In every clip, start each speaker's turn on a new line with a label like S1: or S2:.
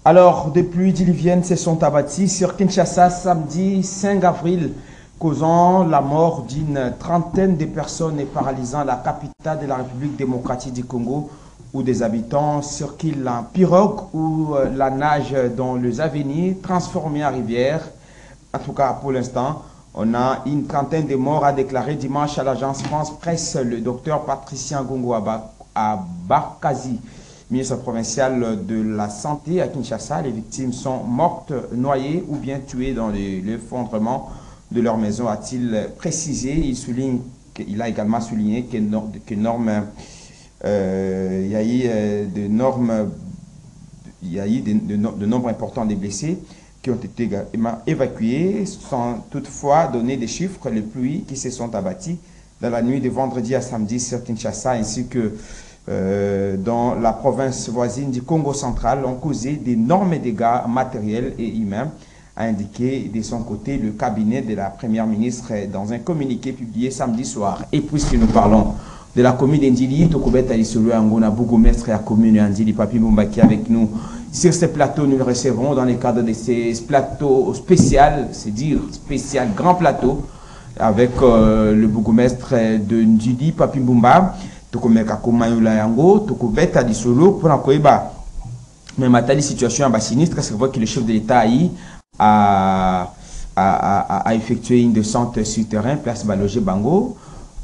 S1: Alors, des pluies diluviennes se sont abattues sur Kinshasa samedi 5 avril, causant la mort d'une trentaine de personnes et paralysant la capitale de la République démocratique du Congo, où des habitants circulent en pirogue ou la nage dans les avenirs transformés en rivière. En tout cas, pour l'instant, on a une trentaine de morts, a déclaré dimanche à l'agence France Presse le docteur Patricien Gongo Abakazi, ministre provincial de la Santé à Kinshasa. Les victimes sont mortes, noyées ou bien tuées dans l'effondrement de leur maison, a-t-il précisé. Il a également souligné qu'il y a eu de nombre important de blessés qui ont été évacués, sans toutefois donner des chiffres. Les pluies qui se sont abattues dans la nuit de vendredi à samedi sur Kinshasa ainsi que dans la province voisine du Congo central ont causé d'énormes dégâts matériels et humains, a indiqué de son côté le cabinet de la première ministre dans un communiqué publié samedi soir. Et puisque nous parlons de la commune d'Indili, Tokobet Alisolo Angona, bourgmestre et la commune d'Indili, Papi Moumbaki avec nous. Sur ce plateau, nous le recevrons dans le cadre de ces plateaux spéciaux, c'est dire spécial grand plateau, avec le bourgmestre de Ndili, Papi Mumba. Tokomeka komayula yango tokobeta disolo pour nakoyeba même atali situation en sinistre. C'est vrai que le chef de l'État a effectué une descente sur terrain place Balogé Bango.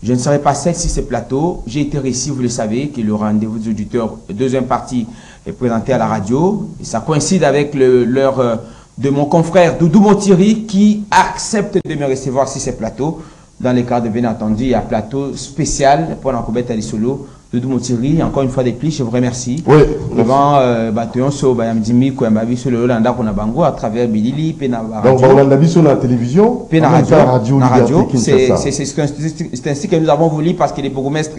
S1: Je ne serai pas seul sur ce plateau. J'ai été ici, vous le savez, que le rendez-vous des auditeurs deuxième partie est présenté à la radio. Et ça coïncide avec l'heure de mon confrère Doudou Montiri qui accepte de me recevoir sur ce plateau. Dans le cadre, bien entendu, il y a un plateau spécial pour l'Ankobet Alisolo, Doudou Montiri. Encore une fois de plus, je vous remercie. Oui. Devant Batoyon So, Bayamdimi, Kouembabi, sur le Hollanda, Konabango, à travers Bilili, Pena Radio. Donc, on a vu sur la télévision, Pena Radio. C'est ainsi que nous avons voulu, parce que les bourgmestres,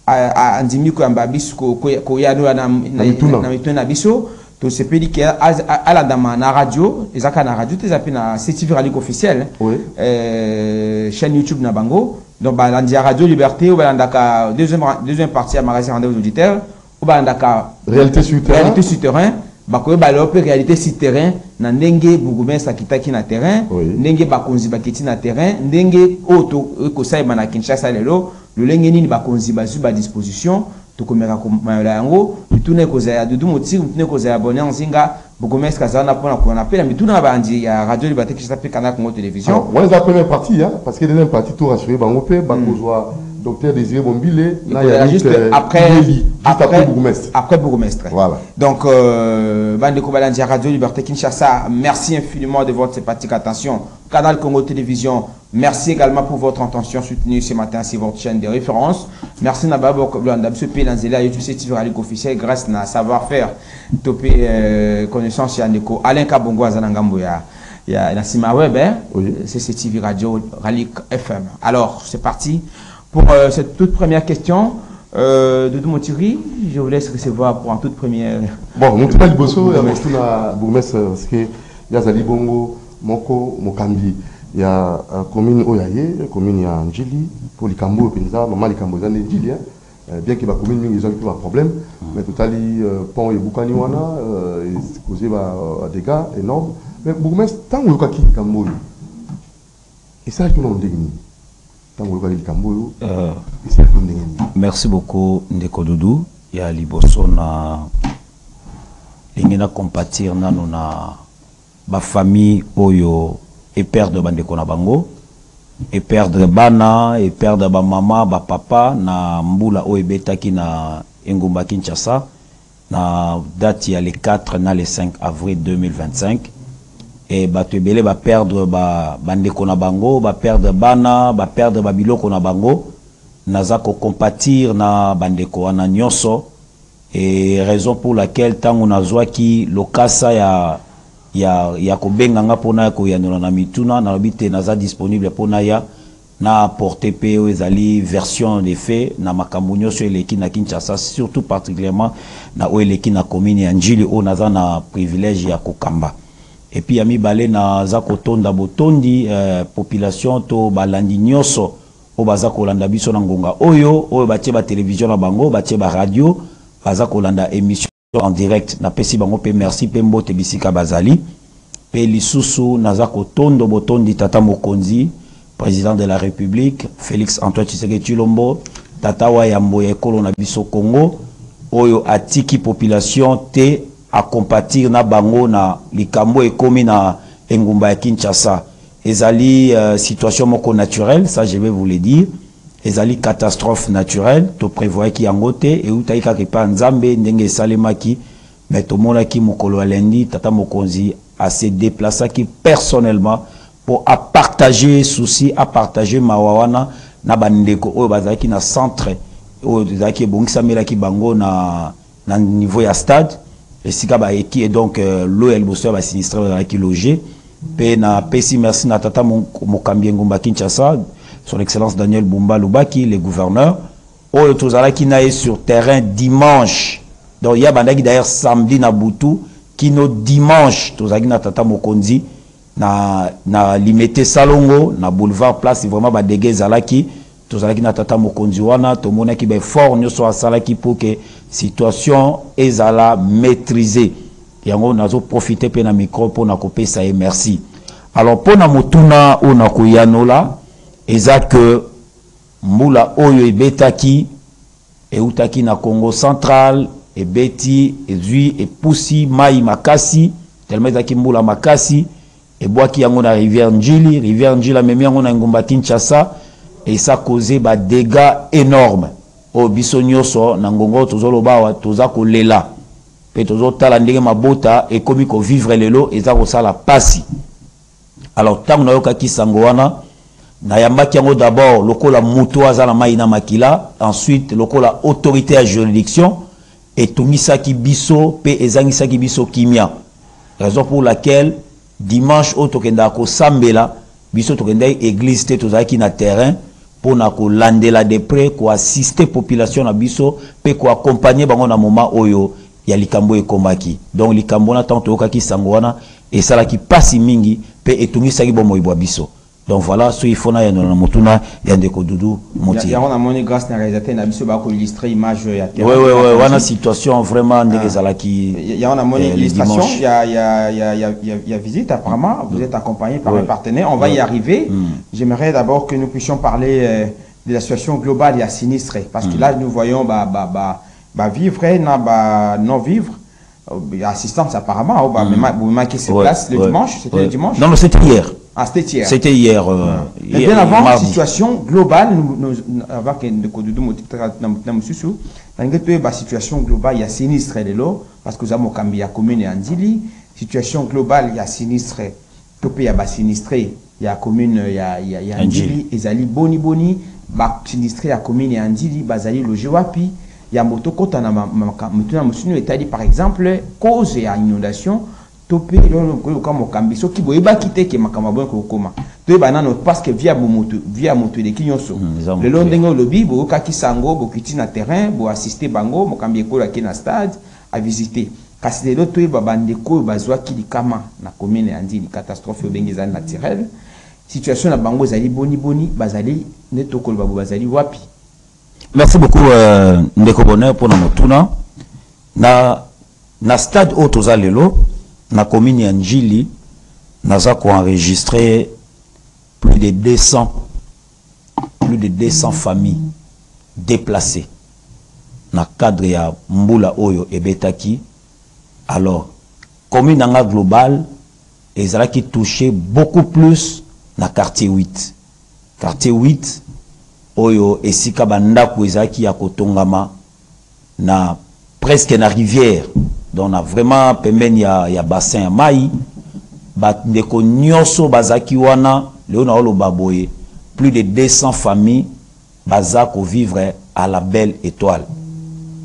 S1: Andimi, Kouembabi, Koyano, Nabiso, tout ce pays qui est à la dame na radio, les accords na radio, les appels na CTV Radio officiel, chaîne YouTube na bango. Donc la radio Liberté, ou la deuxième partie à magasin rendez-vous auditeurs, ou la réalité sur terrain, bakoye balope réalité sur terrain, na ndenge bourgmestre akitaki na terrain, ndenge bakonzi baketi na terrain, ndenge auto ekosai na Kinshasa lelo, le lenge nini bakonzi bazu ba disposition. Tokomeka komayela yango bitune kozaya Doudou Montiri bitune kozaya abonné nzinga bourgmestre kazana pona ko na pela bitune na bandi ya radio Liberté qui s'appelle Canal Congo Télévision. Ouais, la première partie parce que deuxième partie tout rassuré bango pe bakozwa docteur Désiré Bombile na juste après bourgmestre. Après bourgmestre. Voilà. Donc bande ko balandi radio Liberté Kinshasa, merci infiniment de votre sympathique attention. Canal Congo Télévision, merci également pour votre attention soutenue ce matin sur votre chaîne de référence. Merci Nababo Koblanda, ce pays dans Zéla, YouTube CTV Radio officiel, grâce à savoir-faire, topé connaissance Yaneko, Alain Kabongo Azanangambo, il y a Nassima Web, c'est CTV Radio Rally FM. Alors, c'est parti pour cette toute première question. Doudou Montiri, je vous laisse recevoir pour en toute première. Bon, nous pas le bosso, il y a bourgmestre, parce que il y a Zali Bongo. Moko Mokambi, il y a commune Oyaye, commune ya Ndjili, pour les Kambo Penza, maman les Kambo zane Ndjili, bien que la commune ils ont eu un problème, mais tout à l'heure pont et Bukani wana, c'est causé des dégâts énormes. Mais bourgmestre tant que qui Kambo, et ça tout le monde dégué. Tant que qui Kambo, et ça tout le monde dégué.
S2: Merci beaucoup Ndeko Doudou, il y a liboso na l'ingéna compatir na nona ba famille oyo et perdre bandeko na bango et perdre bana et perdre ba mama ba papa na mbula oyo betaki na Engumba Kinshasa na date ya le 4 na le 5 avril 2025 et bato ebele ba perdre ba bandeko na bango ba perdre bana ba perdre ba biloko na bango naza ko compatir na bandeko wana nyonso et raison pour laquelle tango nazwaki lokasa ya kobenga nga pona ko yanona na mituna na lobite naza disponible pona ya na porter pe ezali version des faits na makambo nyonso eleki na Kinshasa, surtout particulièrement na eleki na commune ya Ndjili o naza na privilège ya kokamba. Et puis ami balé naza kotonda botondi population to balandi nyonso o baza kolanda biso na ngonga oyo batie ba télévision na bango batie ba radio baza kolanda émission en direct na pesi bango pe merci pe mbote bisika bazali pe lisusu nazako tondo botondi tata mokonzi président de la République Félix Antoine Tshisekedi Tshilombo tata wa yambo ekolo na biso Congo oyo atiki population te a compatir na bango na likambo ekomi na engumba ya Kinshasa ezali situation moko naturelle, ça je vais vous le dire. Ezali catastrophe naturelle, to prévoit ki yangote et ou taika ki pa nzambe ndenge salemaki mais to mona ki mokolo alendi tata mokonzi a se déplacer ki personnellement pour à partager souci, à partager mawawana na bandeko oyo bazaki na centre oyo bazaki bongisa mela ki bango na niveau ya stade et sika ba eki et donc l'OL Bosso va sinistrer bazaki loger pe na pesi merci na tata mokambi ngumba Kinshasa son excellence Daniel Bumba Lubaki, le gouverneur. Oh, Tozalaki nae sur terrain dimanche. Donc, il y a bandaki d'ailleurs samedi na Boutou, qui no dimanche, Tozalaki na Tata Mokonzi, na limité Salongo, na boulevard place, vraiment ba dégué Zalaki, Tozalaki na Tata Mokonzi wana, Tomona ki be fort, nyo so Salaki pour que situation ezala maîtrisée. Yango nazo profiter pe na micro pour na couper ça et merci. Alors, pour na motuna ou na kuyanola, eza que mbula oyo ebetaki eutaki na Congo central ebeti ezui epusi mai makasi tellement ezaki mbula makasi ebwaki yango na rivière Njili amemi yango na ngumba Kinshasa et ça causé ba dégâts énormes o biso nyonso na ngongo tozoloba toza kolela pe tozotala ndenge mabota ekomi ko vivre lelo eza kosala pasi. Alors tango na yokaki sango wana na yambaki yango d'abord lokola muto azala maina makila, ensuite lokola autorité à juridiction et tungisaki biso pe ezangisaki biso kimia, raison pour laquelle dimanche au tokenda ko sambela biso tokenda église te tozaki na terrain pour na ko landela de près ko assister population na biso pe ko accompagner bango na moment oyo ya likambo ekomaki. Donc likambo na tanto okaki sangwana et sala ki pasi mingi pe etungisaki bomo ibwa biso. Donc voilà, ce qu'il faut na yano na motuna yandeko Doudou Moti.
S1: Il y a on a monné grâce na réalisateur na biso ba ko illustrer image ya terrain.
S2: Ouais, wana situation vraiment ndenge zalaki.
S1: Il y a on a monné illustration, il y a visite apparemment, vous êtes accompagné par un partenaire, on va y arriver. J'aimerais d'abord que nous puissions parler de la situation globale et sinistrée parce que là nous voyons vivre na non vivre. Assistance apparemment, vous manquez ses places le dimanche, c'était le dimanche.
S2: Non, c'était hier.
S1: Ah, c'était hier.
S2: C'était hier.
S1: Mais bien avant, la situation globale, avant que nous la situation globale, il y a sinistre parce que nous avons cambié la commune Andili. Situation globale, il y a sinistre. Il y a sinistré, il y a commune, il y a Andili, Ezali Boni, sinistré la commune Andili, Bazali Lojewapi. Il y a moto kota na musunu etali par exemple cause ya inondation topé le comme kambiso ki boyeba kité ke makamabo ko koma to bana no parce que via moto de kinyoso le long dengo lobby bo ka kisango bo kiti na terrain bo assister bango mokambi ko la ki na stade à visiter kasi le to ba bande ko bazwa ki likama na commune andi catastrophe obengeza naturelle situation na bango zali boni bazali netoko ba bazali wapi.
S2: Merci beaucoup Ndeko Bonheur pour notre tournant. Na stade Otozalelo, na commune Njili, nous avons enregistré plus de 200 familles déplacées. Na cadre ya Mbula Oyo et Betaki. Alors, commune Nanga global, ils ont touché beaucoup plus na quartier 8. Quartier 8, oyo esika bandaku ezaki ya kotongama na presque na rivière donc na vraiment pembeni ya bassin ya mai bandeko nyonso bazaki wana leo na olo baboye plus de 200 familles bazako vivre à la belle étoile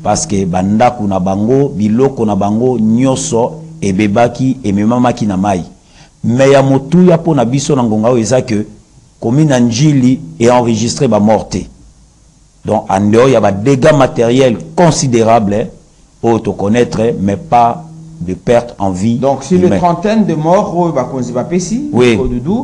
S2: parce que bandaku na bango biloko na bango nyonso ebebaki ememamaki na mai mais ya motuya po na biso na ngonga oyo ezaki commune Njili est enregistré ba morté. Donc en dehors il y a des dégâts matériels considérables pour te connaître mais pas de pertes en vie.
S1: Donc, sur une trentaine de morts,
S2: oui,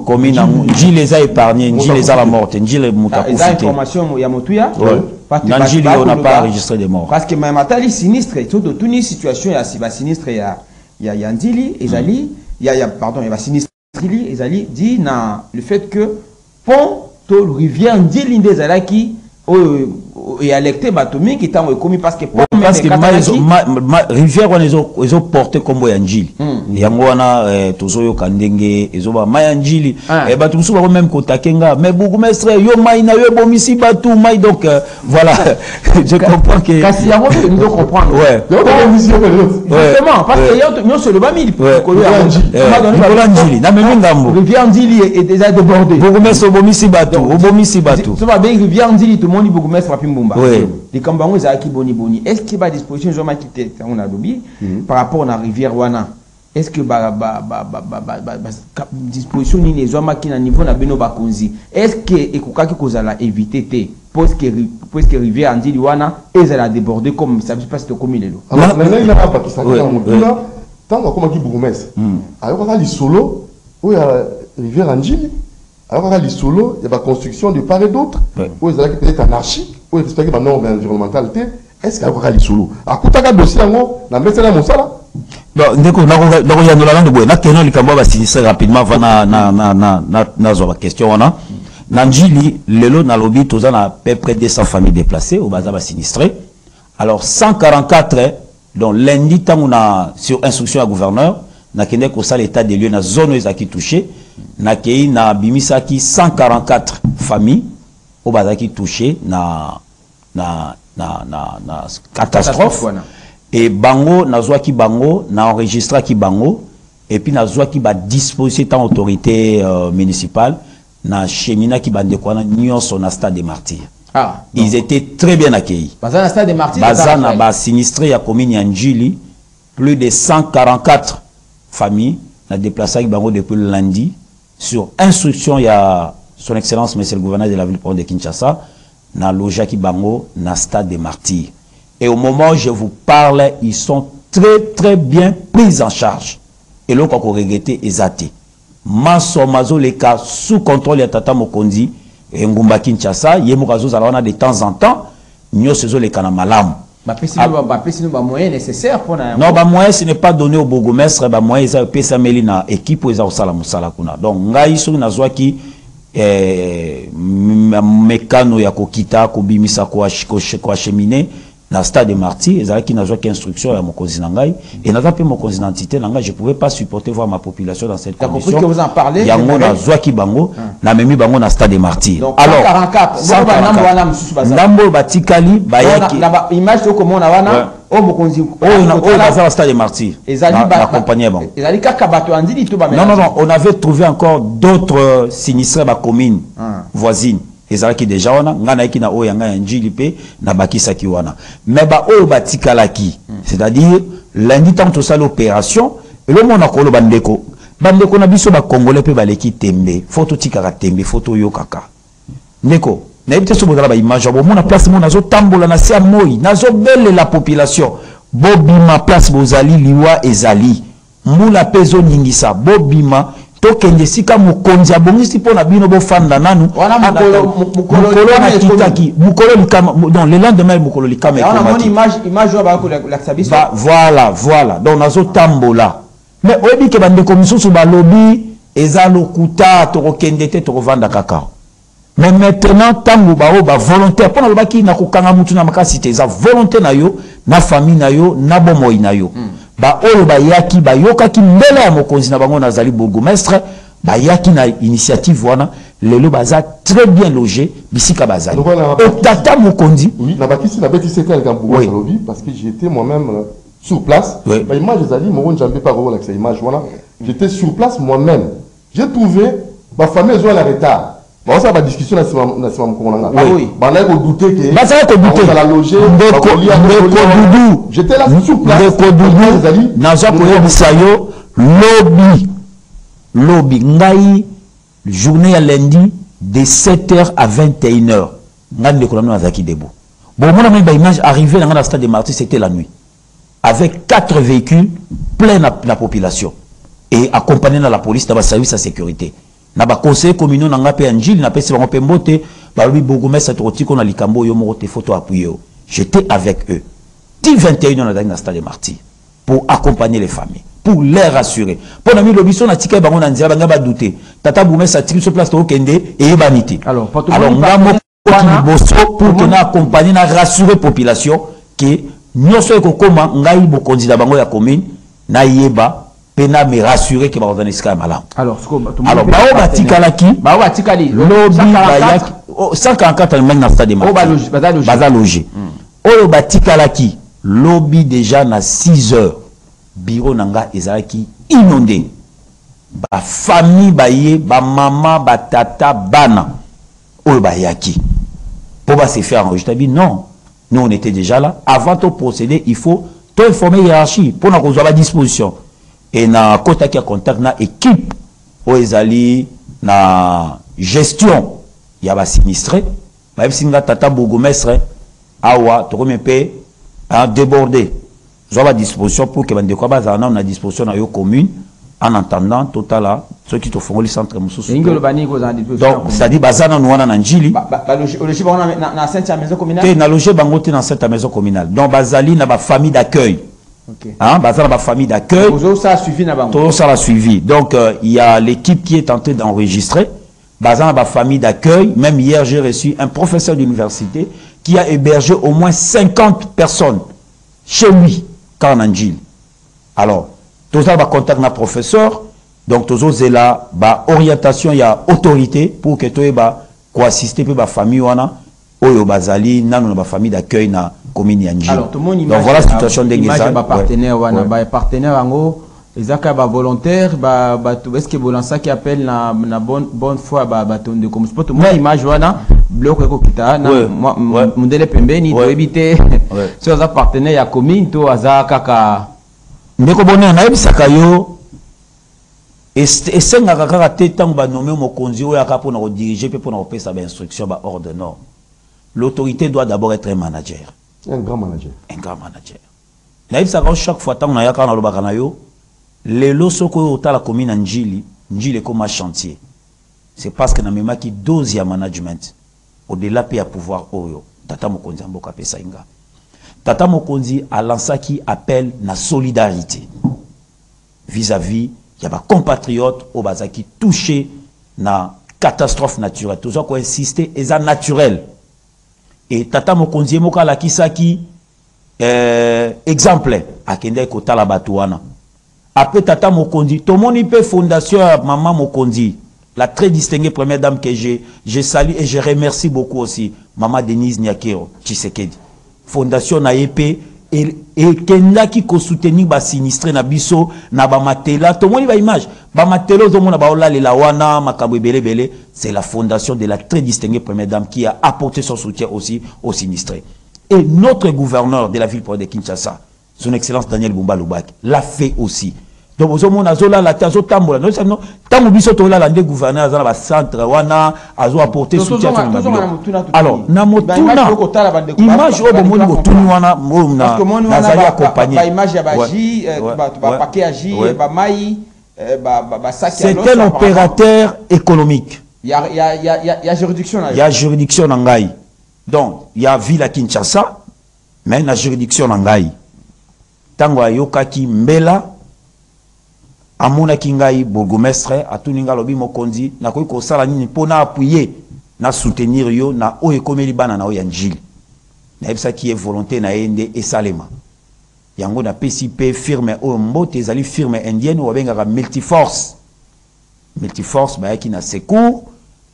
S2: comme Nji les a épargnés, Nji les a la mort, Nji les a
S1: profité. Information, Yamotouya.
S2: Nji, on n'a pas enregistré des morts.
S1: Parce que même à tali sinistre, tout de toute une situation, il y a sinistre, il y a Ndili, Ezali, il y a sinistre, Ezali, dit le fait que pont, rivière Ndili, Ndezalaki, et alerté Batomi qui t'a commis parce que
S2: rivière ils ont porté comme Yanjili yango wana tozoyo kandenge ezoba mayanjili et batu suba même kotakenga mais bourgmestre yo mai na yo bomisi batu mai donc voilà je comprends que
S1: kasi yango nous devons comprendre
S2: ouais
S1: justement parce que yo se le bami
S2: Yanjili na même ngambo
S1: rivière Ndili est déjà débordée
S2: bourgmestre bomisi batu
S1: ça va bien rivière Ndili tout le monde bourgmestre Mbumba. Les Kambango Zaki Boni. Est-ce qu'il y a des dispositions par rapport à la rivière Wana? Est-ce que disposition ni les hommes qui na niveau na beno bakonzi? Est-ce que ekokaki kozala éviter te parce que rivière Ndili Wana et a débordé comme ça se passe comme il est là.
S3: Alors maintenant il a pas qui ça tant comme qui bourgmestre. Alors quand il solo où rivière Ndili alors là, les solos, il y a la construction de part et d'autre. Où ils allaient peut-être anarchique, où ils respectent la norme environnementale. Est-ce qu'il y a les solos? À côté de dossier, on a mis ça dans mon salon.
S2: Bon, dès qu'on a regardé la langue de Boé, là, Kenon, il va s'initier rapidement avant la question. Nanjili, le lot dans lobby, tous en a à peu près 200 familles déplacées, au bazar sinistré. Alors, 144, donc lundi, tant on a sur instruction à gouverneur, na kende ko ça l'état des lieux na zone où ils ont touché na kei na bimisaki 144 familles au bazaki touché na catastrophe et bango na zwa ki bango na enregistré ki bango et puis na zwa ki ba disposer tant autorité municipale na chemina ki bande kwa na nyonso na stade des martyrs. Ils étaient très bien accueillis.
S1: Bazana stade des martyrs
S2: bazana ba sinistré ya commune ya Njili plus de 144 famille n'a déplacé avec Bango depuis le lundi sur instruction il y a son excellence monsieur le gouverneur de la ville de Kinshasa n'a logé qui Bango n'a stade des martyrs et au moment où je vous parle ils sont très bien pris en charge et l'on qu'on regretté exaté maso les cas sous contrôle ya Tata Mokonzi et Ngumba Kinshasa yemukazo zalana de temps en temps nyo sezo les kana malamu.
S1: Moyen nécessaire pour
S2: non, moyen ce n'est pas donné au bourgmestre, moyen ça peut s'amélioré na équipe aux sala musala kuna. Donc ngai so na zwa ki mekano ya kokita ko bimisa ko cheminer na stade des martyrs ezala ki na zwa ki instruction ya mokonzi na ngai et na zape mokonzi na entité na ngai je pouvais pas supporter voir ma population dans cette condition.
S1: Compris que vous en parlez.
S2: Yango na zwa ki bango na memi bango na stade des martyrs.
S1: Donc alors 144
S2: ndambo batikali bayaki
S1: la image au comment on a wana au mokonzi
S2: au stade des martyrs na compagnie bon. Non, on avait trouvé encore d'autres sinistrés ba communes voisines. Ezalaki déjà wana ngana iki na oyanga ya Njili pe na bakisa ki wana mais ba o batikalaki c'est-à-dire lundi tant to ça l'opération et le monde akolo bandeko na biso ba congolais pe baleki tembe photo tikaka tembe photo yo kaka ndeko na ebite so bozala ba image bo mona place mona zo tambola na sia moi nazo belle la population bobima place bozali liwa ezali mbula pezo nyingisa bobima tokende sika mukonzi abongisi pona bino bofanda nanu mukolo na kitaki mukolo likama donc le lendemain mukolo likama
S1: image ba
S2: voilà donc nazo tambola mais oyebi ke bande komisusu balobi eza lokuta tokende te tokovanda kakao mais maintenant tango ba volontaire pona lobaki na kokanga mutu na makasi te eza volonté na yo na famille na yo na bomoi na yo ba oyo bayaki bayokaki mbele ya mokonzi na bango nazali bourgmestre bayaki na initiative wana lelo baza très bien logé bisika bazali tata mokonzi
S3: oui na bakisi na beti c'était le Gamboua lobby parce que j'étais moi-même sur place ba image ezali mo njambe pas ko la image wana j'étais sur place moi-même j'ai trouvé ba famille zo la retard. Bon, ça va discussion na sima mkonga.
S1: Oui.
S3: Bana ko douter que.
S2: Ba ça ko douter.
S3: Dans la loger.
S2: Doudou.
S3: J'étais là sur place.
S2: Ndeko Doudou. Naza ko yebisa yo lobby ngai journée ya lundi de 7h à 21h. Ngai ndeko na zaki debout. Bon, moi na ba image arrivé dans la stade des martyrs c'était la nuit. avec 4 véhicules plein la population et accompagné dans la police dans le service de sécurité. Na ba conseiller communaux na ngape Anjili na pesi bango pembote ba lobi bourgmestre trotiko na likambo yo moko te photo appuyé. J'étais avec eux. 10-21 ans dans le stade de Martyrs pour accompagner les familles, pour les rassurer. Pour nous, le bison a tika bango na nzela banga ba douter. Tata bourgmestre a tiré sur place to kende et banité. Alors pour que na accompagner na rassurer population que nyonso ko koma ngai bo kondida bango ya commune na yeba pena me rassurer que ba organiser malam. Alors bao batikali lobby bayaki 144 même na stade de Martyrs. Baza loger. Oyo batikalaki lobby déjà na 6 heures bureau nanga ezalaki inondé. Ba famille baye ba maman ba tata bana oyo bayaki. Pour se faire enregistrer non. Nous on était déjà là avant de procéder, il faut tout informer hiérarchie pour na kozwa ba disposition. Et na kota ki contact na équipe o ezali na gestion ya ba sinistré ba singa tata bourgmestre awa to rempe à déborder zwa ba disposition pour que bande ko baza na a disposition na yo commune en entendant total ceux qui te font le centre mususu donc ça dit bazana no wana na njili
S1: loger bango na centre maison communale
S2: te na loger bango te na centre maison communale donc bazali na ba famille d'accueil. Okay. Hein, bazar ma famille d'accueil.
S1: Ça a suivi na bango.
S2: Tout ça a suivi. Donc il y a l'équipe qui est en train d'enregistrer. Bazar ma famille d'accueil. Même hier j'ai reçu un professeur d'université qui a hébergé au moins 50 personnes chez lui quand on Gilles. Alors tout ça va contacter na professeur. Donc tout ça là ba orientation il y a autorité pour que toi ba ko assister pe ba famille wana oyo bazali nanu na famille d'accueil na commune Anjili. Alors tout le monde imagine. Donc voilà la situation des gens. Ba
S1: partenaire wana ba partenaire ango ezaka ba volontaire ba est-ce que bolança qui appelle na bonne foi ba tonde comme sport tout le monde image wana bloc ko kita na mundele pembeni to éviter sur za partenaire ya commune to azaka kaka
S2: ndeko bonne na ebisaka yo esenga kaka te tango ba nommer mokonzi oyo aka pona ko diriger pe pona ko pesa ba instruction ba ordre non. L'autorité doit d'abord être un manager.
S3: Un grand manager.
S2: Un grand manager. Naïf Sakao, chaque fois, tant qu'on a yakana l'obakanayo, les losoko au la commune Anjili, Njili comme un chantier. C'est parce que na même qui dose ya management. Au-delà puis à pouvoir oyo. Tata Mokonzi amboka pesa inga. Tata Mokonzi a lancé qui appelle na solidarité vis-à-vis il y a des compatriotes au bazaki touchés na catastrophe naturelle. Tout ça qu'on insister est naturel. Et Tata Mokonzi moka la kisaki exemple à kende kota la batouana. Après Tata Mokonzi, tout le monde peut fondation Maman Mokonzi, la très distinguée première dame que j'ai salue et je remercie beaucoup aussi Maman Denise Nyakero Tshisekedi. Fondation na EP et kenda qui ko soutenir ba sinistré na biso na ba matela tout le monde ba image ba matelo zo mona ba ola le lawana makabo belé c'est la fondation de la très distinguée première dame qui a apporté son soutien aussi aux sinistrés. Et notre gouverneur de la ville de Kinshasa, son excellence Daniel Bumba Lubaki, l'a fait aussi. Donc au moment où la tazo tambola non c'est non tant biso to la lande gouverneur dans ba centre wana azo apporter soutien alors na motuna image au bomoni motuni wana na zali accompagné
S1: ba image ya baji ba paquet agi ba mai ba sac
S2: c'est un opérateur économique
S1: il y a juridiction là
S2: il y a juridiction en ngai donc il y a ville à Kinshasa mais la juridiction en ngai tango ayokaki mbela amona kingai bourgmestre atuninga lobi mokonzi na koyi ko sala nini pona appuyer na soutenir yo na oye komeli bana na oyanjili na ebisa qui est volonté na ende et salema yango na PCP firme o mbote ezali firme indienne ou benga multiforce ba ki na secours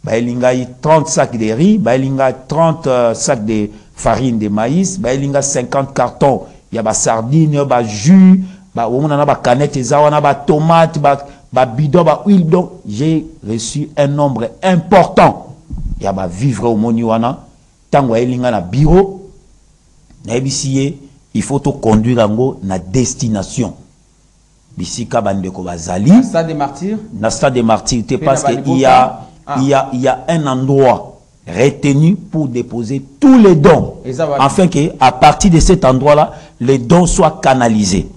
S2: ba elingai 30 sacs de riz ba elinga 30 sacs de farine de maïs ba elinga 50 cartons ya ba sardine ba jus ba omona ba canette zawana ba tomate ba bidon ba huile donc j'ai reçu un nombre important ya ba vivre au moniwana tango elinga na bureau na ebisiye il faut to conduire ngo na destination bisika bandeko bazali
S1: stade des martyrs
S2: na stade des martyrs parce que il y a un endroit retenu pour déposer tous les dons, afin que à partir de cet endroit-là, les dons soient canalisés.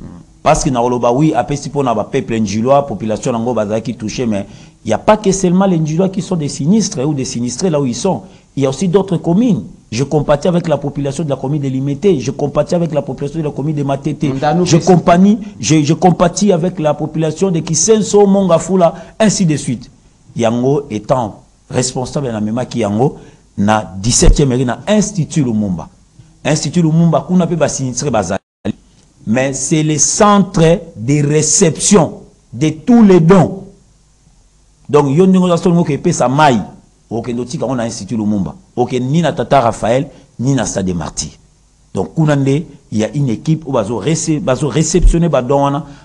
S2: Parce que oui, après si pour le peuple ndjilois, population nango bazaki touchée, mais il n'y a pas que seulement les ndjilois qui sont des sinistres ou des sinistrés là où ils sont. Il y a aussi d'autres communes. Je compatis avec la population de la commune de Limité, je compatis avec la population de la commune de Matete, je compatis avec la population de Kisenso, Mongafula, ainsi de suite. Yango étant responsable de la mémoire qui Yango, na 17e mairie, na Institut Lumumba. Institut Lumumba, qu'on appelle sinistre bazali. Mais c'est le centre de réception de tous les dons. Donc, il y a une chose qui est sa maille. On a Institut Lumumba. Ni na Tata Raphaël, ni na Stade Martyrs. Donc, il y a une équipe où ils réceptionner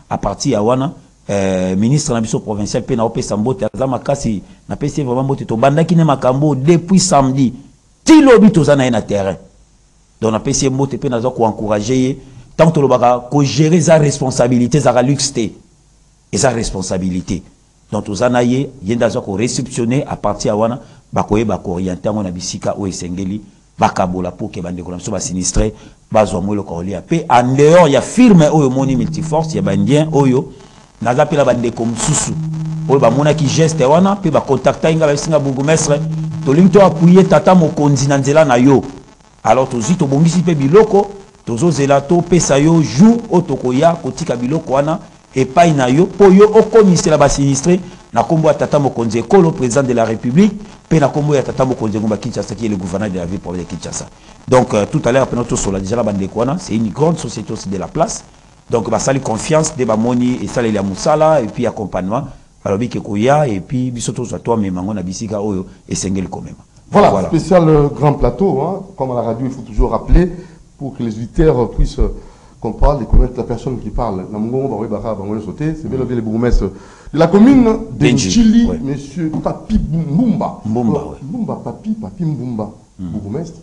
S2: à partir de ministre de provincial pe na opé sambote azama kasi na pesi vraiment bote to bandaki ne makambo depuis samedi ti lobi tozana na terrain. Donc na pesi mbote pe na zo ko encourager tant que le ko gérer sa responsabilité sa luxité et sa responsabilité. Donc tozana yenda zo ko réceptionner à partir de wana bakoye orienter ngona bisika o esengeli bakabola pour que bande ko na so ba sinistré bazwa mo le kolia pe en dehors ya firme oyo moni multiforce ya bandien oyo naza pela bande comme susu oyo ba mona ki geste wana pe ba contacta inga ba singa bourgmestre to linto appuyer tata mokonzi na nzela na yo alors tozi to bongisi pe biloko tozo zela to pesa yo jour otokoya kotika biloko wana epai na yo po yo okomisela ba sinistré na kombo tata mokonzi ekolo président de la République pe na kombo ya tata mokonzi ngomba Kinshasa qui est le gouverneur de la ville province de Kinshasa. Donc tout à l'heure après notre sur la déjà la bande kwana c'est une grande société aussi de la place. Donc, bah, ça lui confiance de Bamoni et ça les Moussala et puis accompagnement. Alors, et puis, bisoto soit toi, mais mangon abisika oyo et sengel quand même.
S3: Voilà, spécial grand plateau, hein, comme à la radio, il faut toujours rappeler pour que les auditeurs puissent comprendre et connaître la personne qui parle. C'est bien le bourgmestre de la commune d'Enchili, monsieur Papi Mbumba. Mbumba, Papi Mbumba, bourgmestre,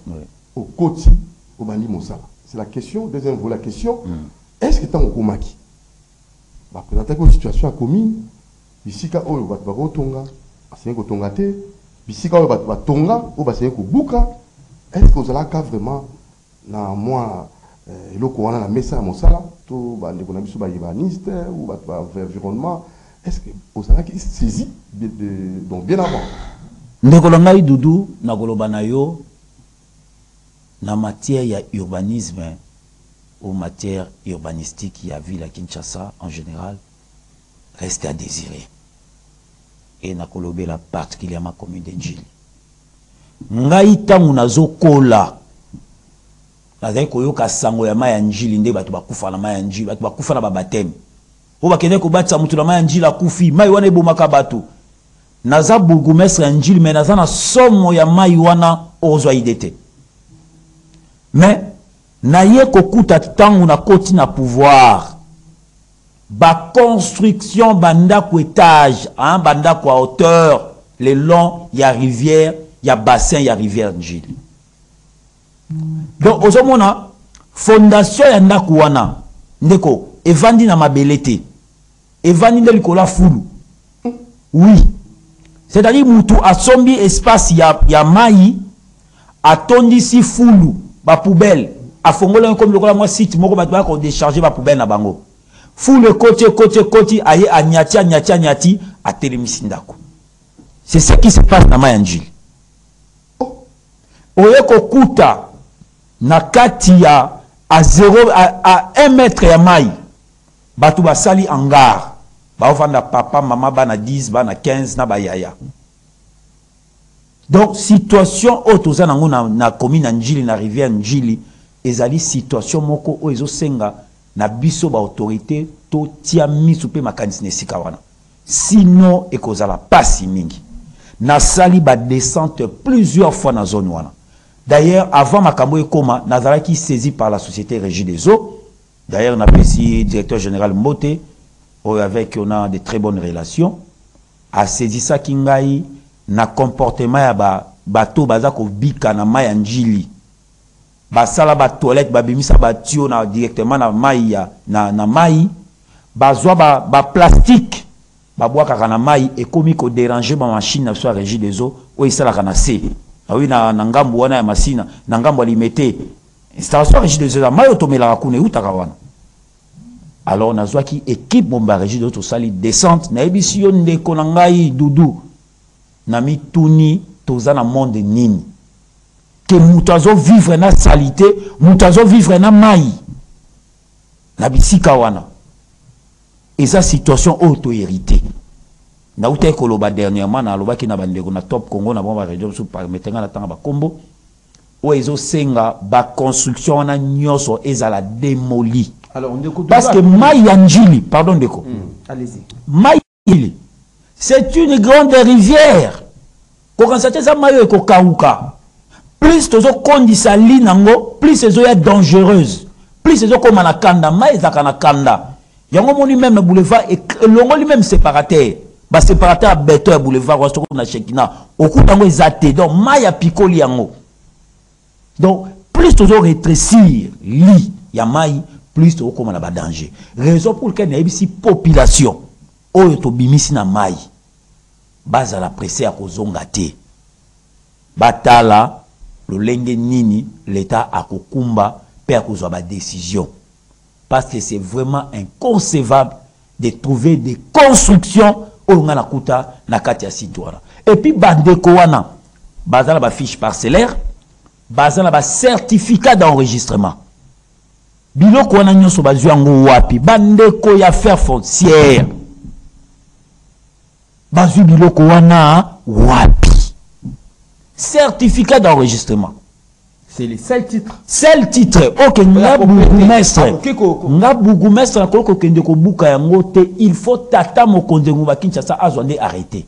S3: au Koti, au Bandi Moussala. C'est la question, deuxième volet, la question. Est-ce que tu as un komaki? Présenter une situation à commune, bisika oyo bat ba tonga, asengo tonga te, bisika oyo bat ba tonga, o ba sengo buka. Est-ce que vous allez vraiment na moi eloko wana na mesa ya mosala to ba ndeko na biso ba urbaniste ou ba environnement? Est-ce que vous allez saisi donc bien avant?
S2: Ndeko na ngai dudu na koloba na yo na matière ya urbanisme ou matière urbanistique, il y a vu la Kinshasa en général, reste à désirer. Et na kolobé la particulièrement commune d'Enjili. Ngai tangu nazo kola. Nazai koyoka sango ya maya Njili nde batu bakufa na maya Njili, batu bakufa na babatem. O bakende ko batsa mutu na maya Njili akufi, mai wana ebomaka batu. Naza bourgmestre Njili mais naza na somo ya mai wana ozwa idete. Mais naye kokuta tangu na koti na pouvoir ba construction banda ko étage hein, banda ko hauteur le long ya rivière ya bassin ya rivière Njili. Donc ozomona fondation ya ndako wana ndeko evandi na mabelete evandi de likola fulu. Oui, c'est-à-dire mutu asombi espace ya mai atondisi fulu ba poubelle a fongola comme le kola moi site moko ba ko décharger ba poubelle na bango fou le côté aye anyati a telemisi ndako. C'est ce qui se passe na Mayanjili. Oye ko kuta na kati ya à 1 mètre ya mai batu basali hangar ba ovanda papa mama bana 10 bana 15 na bayaya. Donc situation otoza nango na commune Njili na rivière Njili ezali situation moko o ezosenga na biso ba autorité to tia misu pe makanisi nesika wana. Sinon ekozala pasi mingi. Na sali ba descente plusieurs fois na zone wana. D'ailleurs avant makambo ekoma nazalaki saisi par la société Régie des eaux. D'ailleurs on a apprécié directeur général Mbote avec on a de très bonnes relations a saisi ça kingai na comportement ya bato baza ko bika na mai ya Njili basala ba toilette babimisa ba tio na directement na mai ya na mai bazwa ba plastique babwaka na mai ekomi ko déranger ba machine na so Régie des eaux o isala kana se Ah oui, na ngambu wana ya masina, na ngambu alimete. Installation régie de Zéza, mayo tomela rakune ou takawana. Alors na qui équipe bomba régie de sali descente, na ebisi yo ndeko na ngai Dudu. Na mituni toza na monde nini. Que mutazo vivre na salité, mutazo vivre na mai. Na bisika wana. Et sa situation auto-héritée. Na outé koloba dernièrement na loba ki na bandeko na top Congo na bomba région sous permettenga na tanga ba kombo. Ou ezo senga ba construction na nyoso ezala démoli.
S1: Alors
S2: parce que Mayanjili, pardon Deko.
S1: Allez-y.
S2: Mayanjili, c'est une grande rivière. Quand on s'attend à Mayo et Kokauka, plus tozo kondisa linango, plus c'est dangereuse. Plus c'est comme anakanda, maïzaka nakanda. Yango moni même le boulevard et longo lui même séparateur. Ba séparateur better boulevard ou soko na Shekina. Okutango ezate donc maya pikoli yango. Donc plus tozo rétrécir li ya mai, plus tozo comme na ba danger. Raison pour laquelle na ebisi population oyo to bimisi na mai. Baza la pressé à kozonga te. Batala le lenge nini l'état a kokumba per kozwa ba décision. Parce que c'est vraiment inconcevable de trouver des constructions au nga nakuta na kati ya sitwana. Et puis bandeko wana bazala ba fiche parcellaire, bazala ba certificat d'enregistrement. Biloko wana nyonso bazwi yango wapi? Bandeko ya faire foncière. Bazwi biloko wana wapi? Certificat d'enregistrement.
S1: C'est le seul titre.
S2: Seul titre. Ok, nga bougumestre. Nga bougumestre na koko kende ko buka yango te, il faut tata mokonde nguba Kinshasa azwande arrêter.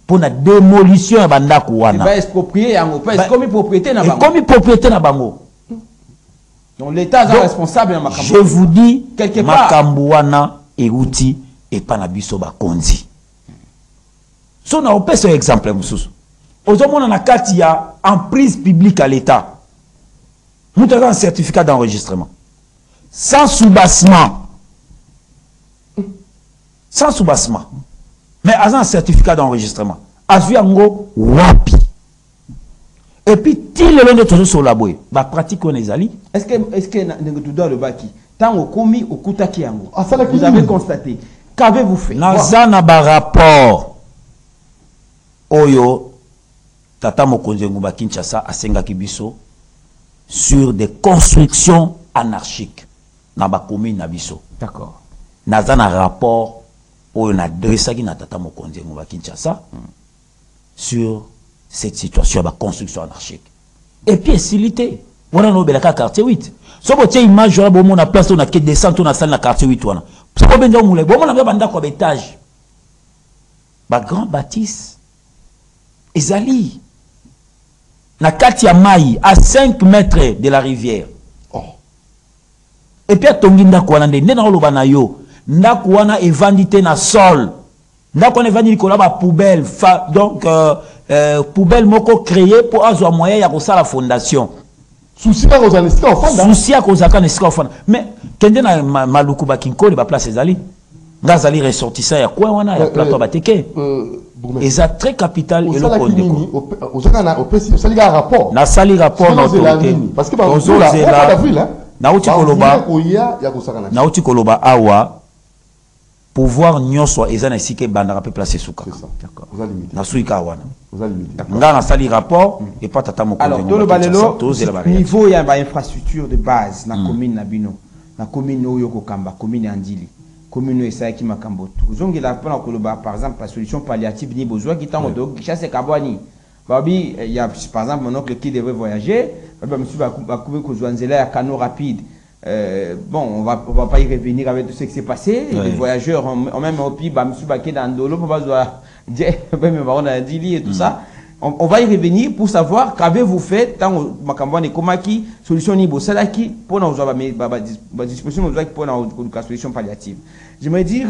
S2: Pour la démolition ya bandako wana.
S1: Va exproprier yango, pas comme propriété na bango.
S2: Comme propriété na bango.
S1: Donc l'État est responsable na makambo.
S2: Je vous dis
S1: quelque part
S2: makambo wana euti et pas na biso ba konzi. So na opé ce exemple mususu. Ozomona na kati ya emprise publique à l'État. Nous avons un certificat d'enregistrement. Sans soubassement. Sans soubassement. Mais avec un certificat d'enregistrement. Azuyango wapi. Et puis, til le long de tout sur la boue. Ba pratique on est allé.
S1: Est-ce que tu dois le baki? Tant au komi au kutaki yango. Vous avez constaté. Qu'avez-vous fait?
S2: Nazana ba rapport. Oyo. Tata Mokonzi Nguba Kinshasa asenga kibiso sur des constructions anarchiques na ba commune na biso.
S1: D'accord.
S2: Nazana rapport au na dressaki na Tata Mokonzi Nguba Kinshasa sur cette situation de construction anarchique. Et puis silité, on a nobelaka quartier 8. So botie image là bon on a place on a que descente on a salle na quartier 8 wana. So benzo moule bon on a banda ko étage. Ba grand bâtisse ezali na kati ya mai à 5 mètres de la rivière. Oh. Et puis tongi ndako wana nde na loba na yo ndako wana evandité na sol. Ndako wana evandi ko la ba poubelle donc poubelle moko créé pour azwa moyen ya ko sala fondation.
S3: Souci à Rosanesika ofanda.
S2: Souci à Kozaka nesika ofanda. Mais kende na maluku ba kinkoli ba place ezali. Ngazali ressortissant ya kwa wana ya plateau bateke. Et ça très capital et le
S3: Condeko. Au sali rapport.
S2: Na sali rapport na autorité.
S3: Parce que par exemple là, d'avril hein.
S2: Na uti koloba awa pouvoir nyonso ezana isike bandara pe placer souka.
S3: D'accord.
S2: Na suika wana. Nga na sali rapport et pas tata mokonde.
S1: Alors dans le balelo niveau ya ba infrastructure de base na commune na bino. Na commune oyo kokamba commune Andili. Commune Esaki Makambo. Zongi la pona koloba par exemple la solution palliative ni besoin qui tant de chasse kabwani. Babi il y a par exemple mon oncle qui devait voyager, babi monsieur va couper kozwanzela à canot rapide. Bon, on va pas y revenir avec tout ce qui s'est passé. Les voyageurs ont même au pied, monsieur Baké dans Ndolo pour pas même on a dit et tout ça. On va y revenir pour savoir qu'avez-vous fait tant Makambo ne komaki solution ni bosalaki pour nous avoir disposition pour la solution palliative. J'aimerais dire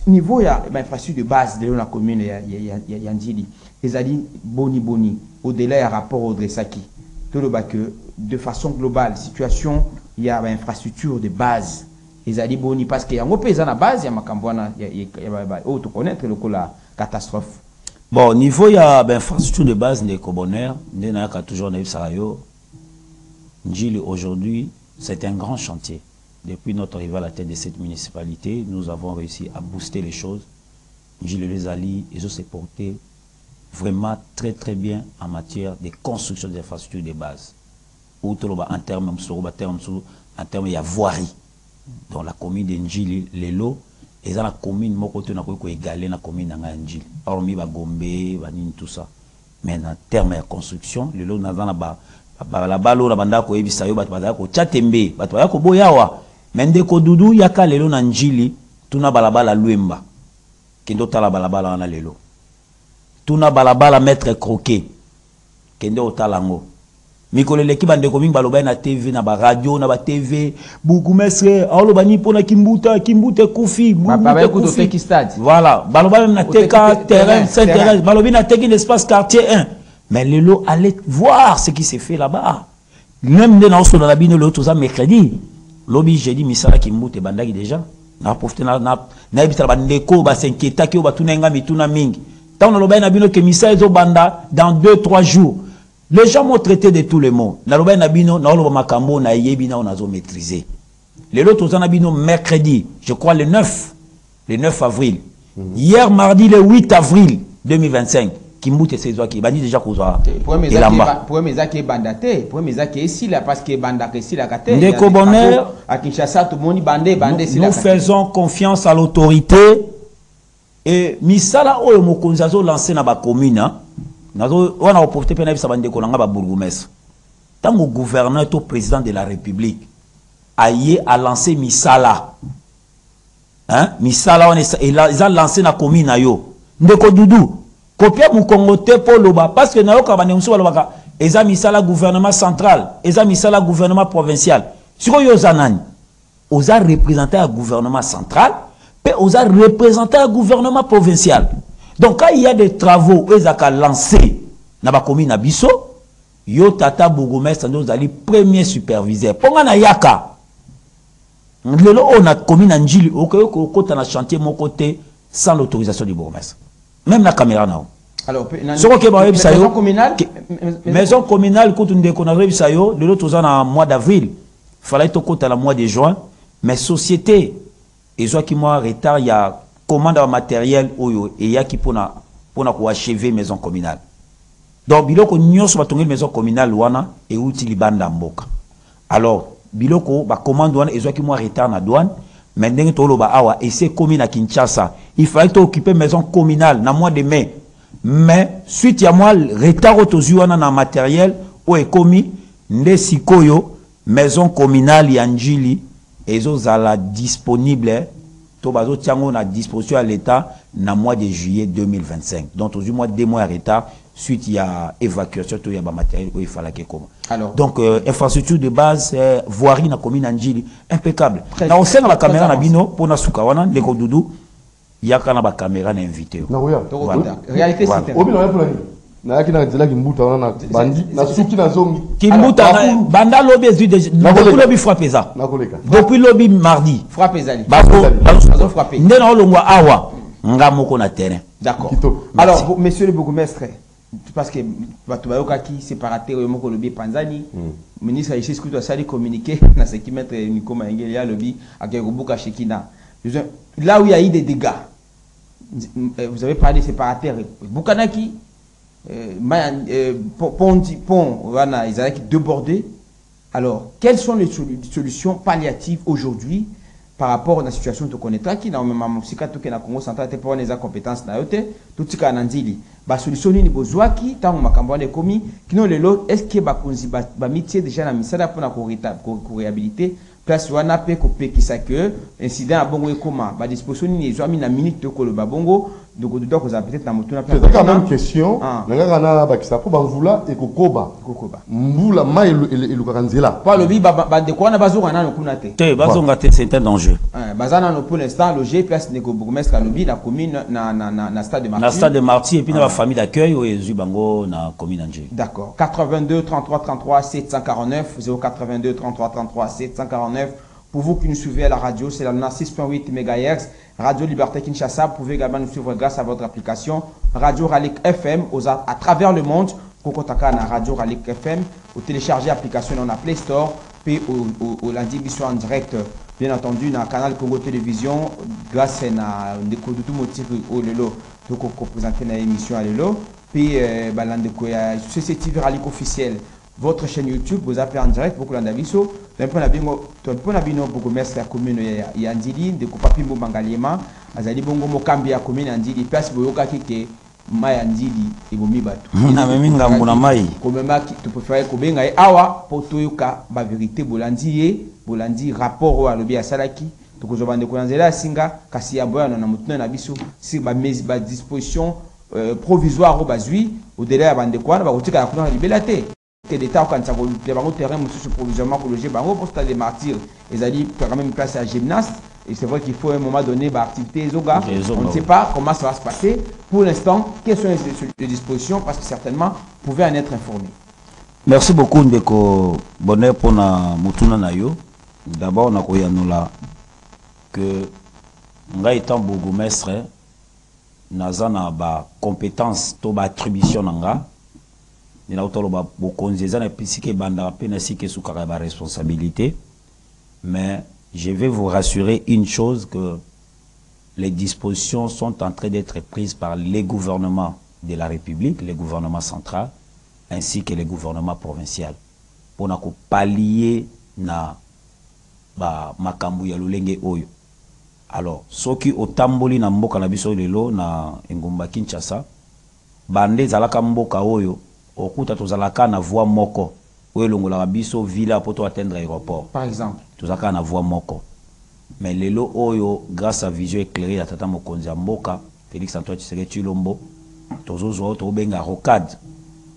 S1: niveau ya infrastructure de base de la commune ya Ndili ezali boni au-delà ya rapport au Dressaki tout le que de façon globale situation il y a infrastructure de base ezali boni parce que yango pesa na base ya Makambo na ya auto connaître le la catastrophe.
S2: Bon, niveau il y a infrastructure de base de Bonheur, il y a toujours Naïf Sarayo. Njili aujourd'hui, c'est un grand chantier. Depuis notre arrivée à la tête de cette municipalité, nous avons réussi à booster les choses. Njili les alliés, ils ont se porté vraiment très très bien en matière de construction des infrastructures de base. En termes il y a voirie. Dans la commune de Njili, les lots, et dans la commune, moi, côté na ko égaler la commune na Njili. Hormis ba Gombe, banine tout ça. Mais en termes de construction, les lots na dans la balo na banda ko ebisayo bat bada ko chatembe, bat bada ko boyawa. Mende ko dudu yaka lelo na Njili, tuna balabala Luemba. Kendo tala balabala na lelo. Tuna balabala maître croquet. Kendo otalango. Mikolo leki bande ko mingi baloba na TV na ba radio na ba TV bourgmestre aloba ni pona Kimbuta Kofi
S1: baba ko to teki stade
S2: voilà baloba même na teka terrain Saint-Thérèse balobi na teki l'espace quartier 1 mais lelo allez voir ce qui s'est fait là-bas même dans so na bino l'autre ça mercredi lobi jeudi misala Kimbuta bandaki déjà na profiter na ebitala bandeko ba s'inquiéta ki ba tunenga mituna mingi tant na loba na bino ke misala zo banda dans 2-3 jours. Les gens m'ont traité de tous les mots. Naloba nabino, naoloba makambo na yebina on azo maîtriser. Les autres nabino mercredi, je crois le 9 avril. Hier mardi le 8 avril 2025. Kimbuta Sezwa qui bandi déjà kozwa.
S1: Pour mes zaki bandate, pour mes zaki ici là parce que bandake ici la kate.
S2: Ndeko Bonheur
S1: à Kinshasa tout le monde bandé ici.
S2: Nous faisons confiance à l'autorité et misala oyo mokonzi azo lancer na ba commune. On a opporté pour le bourgmestre. Tant que gouverneur et président de la République a lancé Misala. Hein? Misala, ils ont lancé la commune. Ndeko Doudou. Copia Moukongote pour l'Oba. Parce que ils ont Misala gouvernement central. Ils ont Misala gouvernement provincial. Si vous avez représenté le gouvernement central, puis vous avez représenté le gouvernement provincial. Donc quand il y a des travaux ils ont lancé dans la commune Abisso, yo tata bourgmestre nous allons premier superviseur. Ponga na yaka. Lelo on a commune Njili au côté na chantier mon côté sans l'autorisation du bourgmestre. Même la caméra na.
S1: Alors
S2: maison communale quand on déconne bisayo de l'autre en mois d'avril. Fallait to côté la mois de juin mais société et soit qui moi retard il y a commande matériel oyo et ya qui pour achever maison communale. Donc biloko nyonso batongi maison communale wana et outil libanda mboka. Alors biloko ba commande wana et qui moi retard na douane mais ndenge to loba awa et c'est commune à Kinshasa. Il fallait occuper maison communale na mois de mai. Mais suite ya moi retard otozu wana na matériel o ekomi nde sikoyo maison communale ya Njili ezo zala disponible to bazo tiango na disposition à l'État na mois de juillet 2025. Donc au mois 2 mois en retard suite il y a évacuation tout il y a matériel où il fallait que comme. Alors donc infrastructure de base voirie na commune Njili impeccable. Na au sein de la caméra na bino pour na sukawana ndeko Doudou il y a kana ba caméra na invité.
S3: Na oya.
S1: Réalité c'est.
S3: Obi na pour na yaki na nzela Kimbuta wana bandi na suki na zongi.
S2: Kimbuta banda lobby depuis lobby frappé ça. Depuis lobby mardi.
S1: Frappé zali.
S2: Bazo frappé. Ndena olongwa awa nga moko na terrain.
S1: D'accord. Alors monsieur le bourgmestre parce que batubayoka qui séparateur moko lobby Panzani ministre ici ce que doit sali communiquer na ce qui mettre Nico Maengeli ya lobby akerubuka Shekina. Là où il y a eu des dégâts. Vous avez parlé de séparateurs Bukanaki pont voilà, ils allaient déborder. Alors, quelles sont les solutions palliatives aujourd'hui par rapport à la situation que tu connais qui dans même si tu es Congo central tu pas les compétences na yote tout ce qu'on a dit ba solution ni besoin qui tant makambo les commis qui non les lots est-ce que ba konzi ba métier déjà na misala pour na ko réhabiliter place wana pe ko pe qui ça que incident à bongo comment ba disposition ni zo ami na minute ko le babongo donc doit que ça peut-être na moto na
S3: place c'est quand même question nga na ba qui ça pour banvula et kokoba mbula mai et le karanzela
S1: pas le bi ba de quoi na bazonga na kuna
S2: te bazonga te c'est un danger
S1: bazana no pour l'instant loger place neko bourgmestre à lobby la commune na stade de Marty
S2: na stade de Marty et puis na famille d'accueil au Yezu bango na commune Angé.
S1: D'accord. 82 33 33 749 082 33 33 749 Pour vous qui nous suivez à la radio, c'est la 96.8 MHz, Radio Liberté Kinshasa. Vous pouvez également nous suivre grâce à votre application Radio Ralik FM à travers le monde. Kokotaka na Radio Ralik FM. Vous téléchargez l'application dans la Play Store. Puis au lundi, mission en direct, bien entendu, dans le canal Congo Télévision, grâce à Ndekodoudou Motif au Lelo, donc on présente l'émission à Lelo. Puis, CCTV Ralik officiel. Votre chaîne YouTube, vous appelez en direct, beaucoup d'andaviso. D'un point de vue, beaucoup de la commune Yandili, de Kopapimbo Mangaliema, Azali Bongo Mokambi à commune Yandili, place Boyoka Kike, Mayandili, et Bomi Batu.
S2: Na meminga mbuna mai.
S1: Comme tu préfères Kobenga et Awa, pour Toyoka, la vérité, Bolandi, rapport à l'objet à Salaki, donc vous avez des Singa, Kassia Boya, on a monté un abisso, si ma disposition provisoire au Bazui, au délai avant de quoi, on va retirer la couleur de Libélate. Que l'État quand ça le terrain monsieur provisoirement pour loger bango pour stade des martyrs ils allaient quand même place à gymnaste et c'est vrai qu'il faut à un moment donné activité zoga on ne sait pas comment ça va se passer pour l'instant quelles sont les dispositions parce que certainement vous pouvez en être informé.
S2: Merci beaucoup Ndeko bonheur pour na mutuna na yo d'abord na koyanula que nga étant bourgmestre nazana ba compétence to ba attribution nga responsabilité, mais je vais vous rassurer une chose, que les dispositions sont en train d'être prises par les gouvernements de la République, les gouvernements centraux, ainsi que les gouvernements provinciaux, pour pallier na makambu ya lolenge oyo. Alors, ceux qui ont tamboli na mboka na biso lelo na Ngumba Kinshasa, bande zalaka mboka oyo, okuta tozalaka na voie moko oyo longola biso villa pour atteindre l'aéroport
S1: par exemple
S2: tozalaka na voie moko mais lelo oyo grâce à vision éclairée ya tata mokonzi ya mboka Félix Antoine Tshisekedi Tshilombo tozozwa tobenga rocade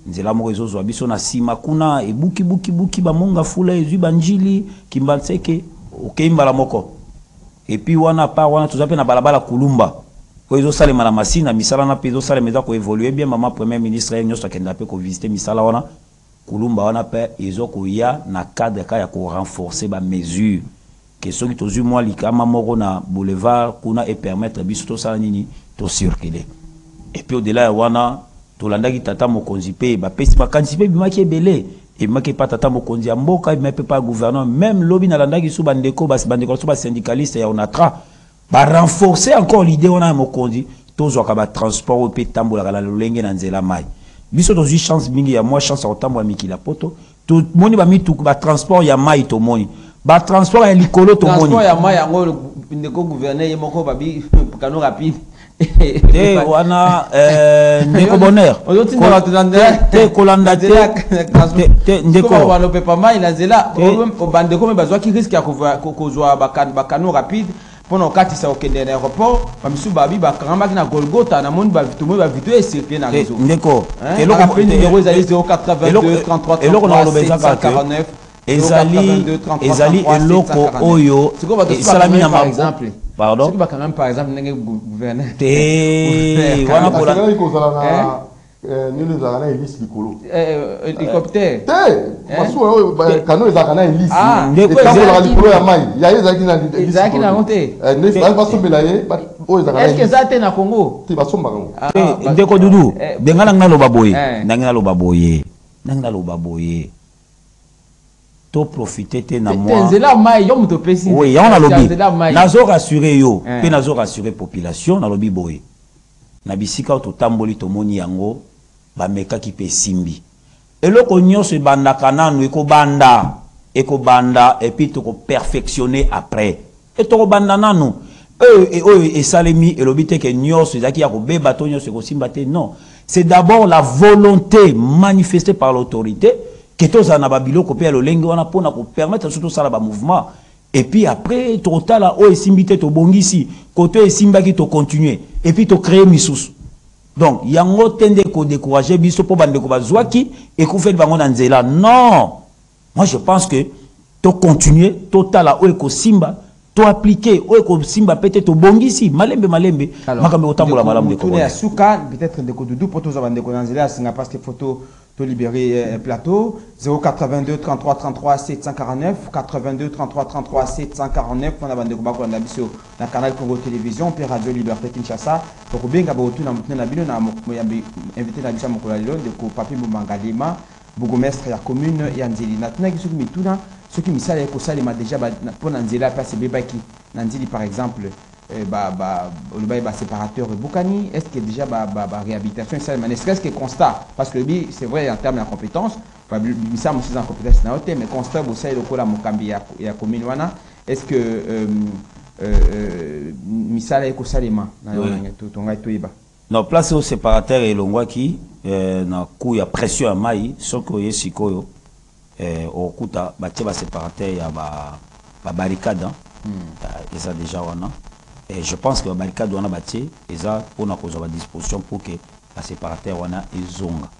S2: nzela moko ezozwa biso na sima kuna ebuki ba monga fula ezwi banjili kimbanseke okemba la moko et puis wana pa wana tozape na balabala kulumba ils ont salé la machine, misala na peso salé mais ko évoluer bien maman premier ministre et nyoso kenda pe ko visiter misala wana kulumba wana pe ils ont ko ya na cadre ka ya ko renforcer ba mesure que ceux qui tozu moi likama moko na boulevard kuna et permettre biso to sala nini to circuler et puis au-delà wana to landaki tata mokonzi pe ba pesi ba kanzi pe bimaki ebele et maki pa tata mokonzi ya mboka mais pe pas gouvernement même lobby na landaki sou bandeko so ba syndicaliste ya onatra ba renforcer encore l'idée on a mokondi tozo ka ba transport au pe tambola la lolenge na nzela mai biso tozo chance mingi ya moi chance au tambola mikila poto tout moni ba mitu ba transport ya mai to moni ba transport ya likolo to moni
S1: transport ya mai yango ndeko gouverner ye moko ba bi kano rapide
S2: te wana ndeko bonheur te kolanda te ndeko
S1: ba no pe pas mai na nzela o bandeko me bazwa ki risque ya kozwa ba kano rapide pendant quand ça au aéroport bamisu babi ba karamba na Golgotha na moni ba tumo ba vidéo et circuler na réseau
S2: ndeko
S1: et le rappel numéro ezali 082 33 49
S2: ezali eloko oyo esalami na
S1: par exemple
S2: pardon
S1: c'est quand même par exemple ndenge gouverneur
S2: te wana kola
S3: nilo ezalaka na elisi likolo
S1: hélicoptère
S3: masuwa oyo kano ezalaka na elisi
S2: etambolaka
S3: likolo ya mai yaye
S1: ezalaki nango te
S3: basombela ye oyo
S1: est-ce que eza te na Congo
S3: te basombaka ngo
S2: te ndeko dudu ndenga nanga naloba boye nanga naloba boye to profiter te na moi
S1: nzela mai yo moto pesi
S2: oui ya on a lobby nazo rassurer yo pe nazo rassurer population na lobby boye na bisika to tamboli to moni yango ba meka ki pe simbi eloko nyonso ebandaka nanu ekobanda et puis to ko perfectionner après et to ko banda nanu et salemi elobi te ke nyonso ezaki ya ko beba to nyonso ko simba te non c'est d'abord la volonté manifestée par l'autorité que tous en ababilo ko pe lo lengi wana pona ko permettre surtout ça la mouvement et puis après totala o esimbité to bongisi côté esimbaki to continuer et puis to créer misous donc yango tende ko décourager biso po bande ko bazwaki et ko fait bango na nzela non moi je pense que to continuer totala o ko simba to appliquer o ko simba peut-être to bongisi malembe makambe otambola malamu de ko
S1: tourner à souka peut-être de ko dudu poto za bande ko na nzela singa parce que photo to libérer plateau 082 33 33 749 82 33 33 749 on a bande ko bakolanda biso na canal Congo Télévision puis Radio Liberté Kinshasa to ko benga ba otuna mutuna bino na moyambi invité na biso mokolo lelo de ko Papi Mumangalema bourgmestre ya commune ya Nzili na tuna kisu mituna ce qui misala ko salima déjà pour Nzela place bebaki Nzili par exemple le séparateur Boukani, est-ce que déjà réhabilitation est-ce que constat parce que lui c'est vrai en termes de compétences ça aussi en compétence mais constat vous savez le cola Mukambi ya commune wana est-ce que misala eko salima na tonga toiba
S2: non place au séparateur et longwaki na coup ya pression à mai soko yesikoyo okuta batie ba séparateur ya ba barricade et ça déjà wana. Et je pense que le barricade doit bâtir et ça pour nous poser la disposition pour que la séparateur wana ezonga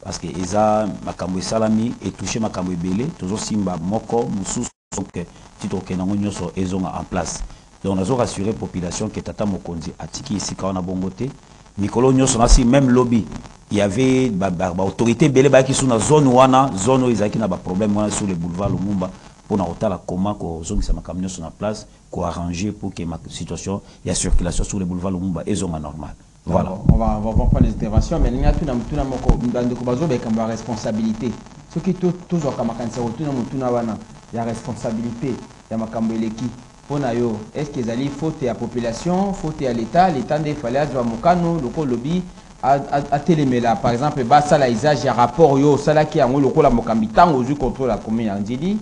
S2: parce que eza makambo salami et toucher makambo belé toujours simba moko mususu que tito kenango nyoso ezonga en place donc on a rassuré population que tata mokonzi atiki ici quand on a bongoté mikolo nyoso na si même lobby il y avait ba autorité belé ba qui sont na zone wana zone ezaki na ba problème wana sur le boulevard Lumumba pour na hôtel comment ko zone ça makambo nyoso na place ko arranger pour que ma situation il y a circulation sur le boulevard Lumumba et zone normal. Voilà.
S1: On va prendre les interventions mais il y a tout na moko ndeko bazo ba kamba responsabilité. Ce qui toujours kama kanisa tout na mutuna wana ya responsabilité ya makambo eleki pona yo est-ce que ezali faute ya population faute ya l'état nde fallait azwa mokano loko lobby a télémela par exemple basala usage ya rapport yo sala ki yango loko la mokambi tango ozu contrôle la commune ya Nzili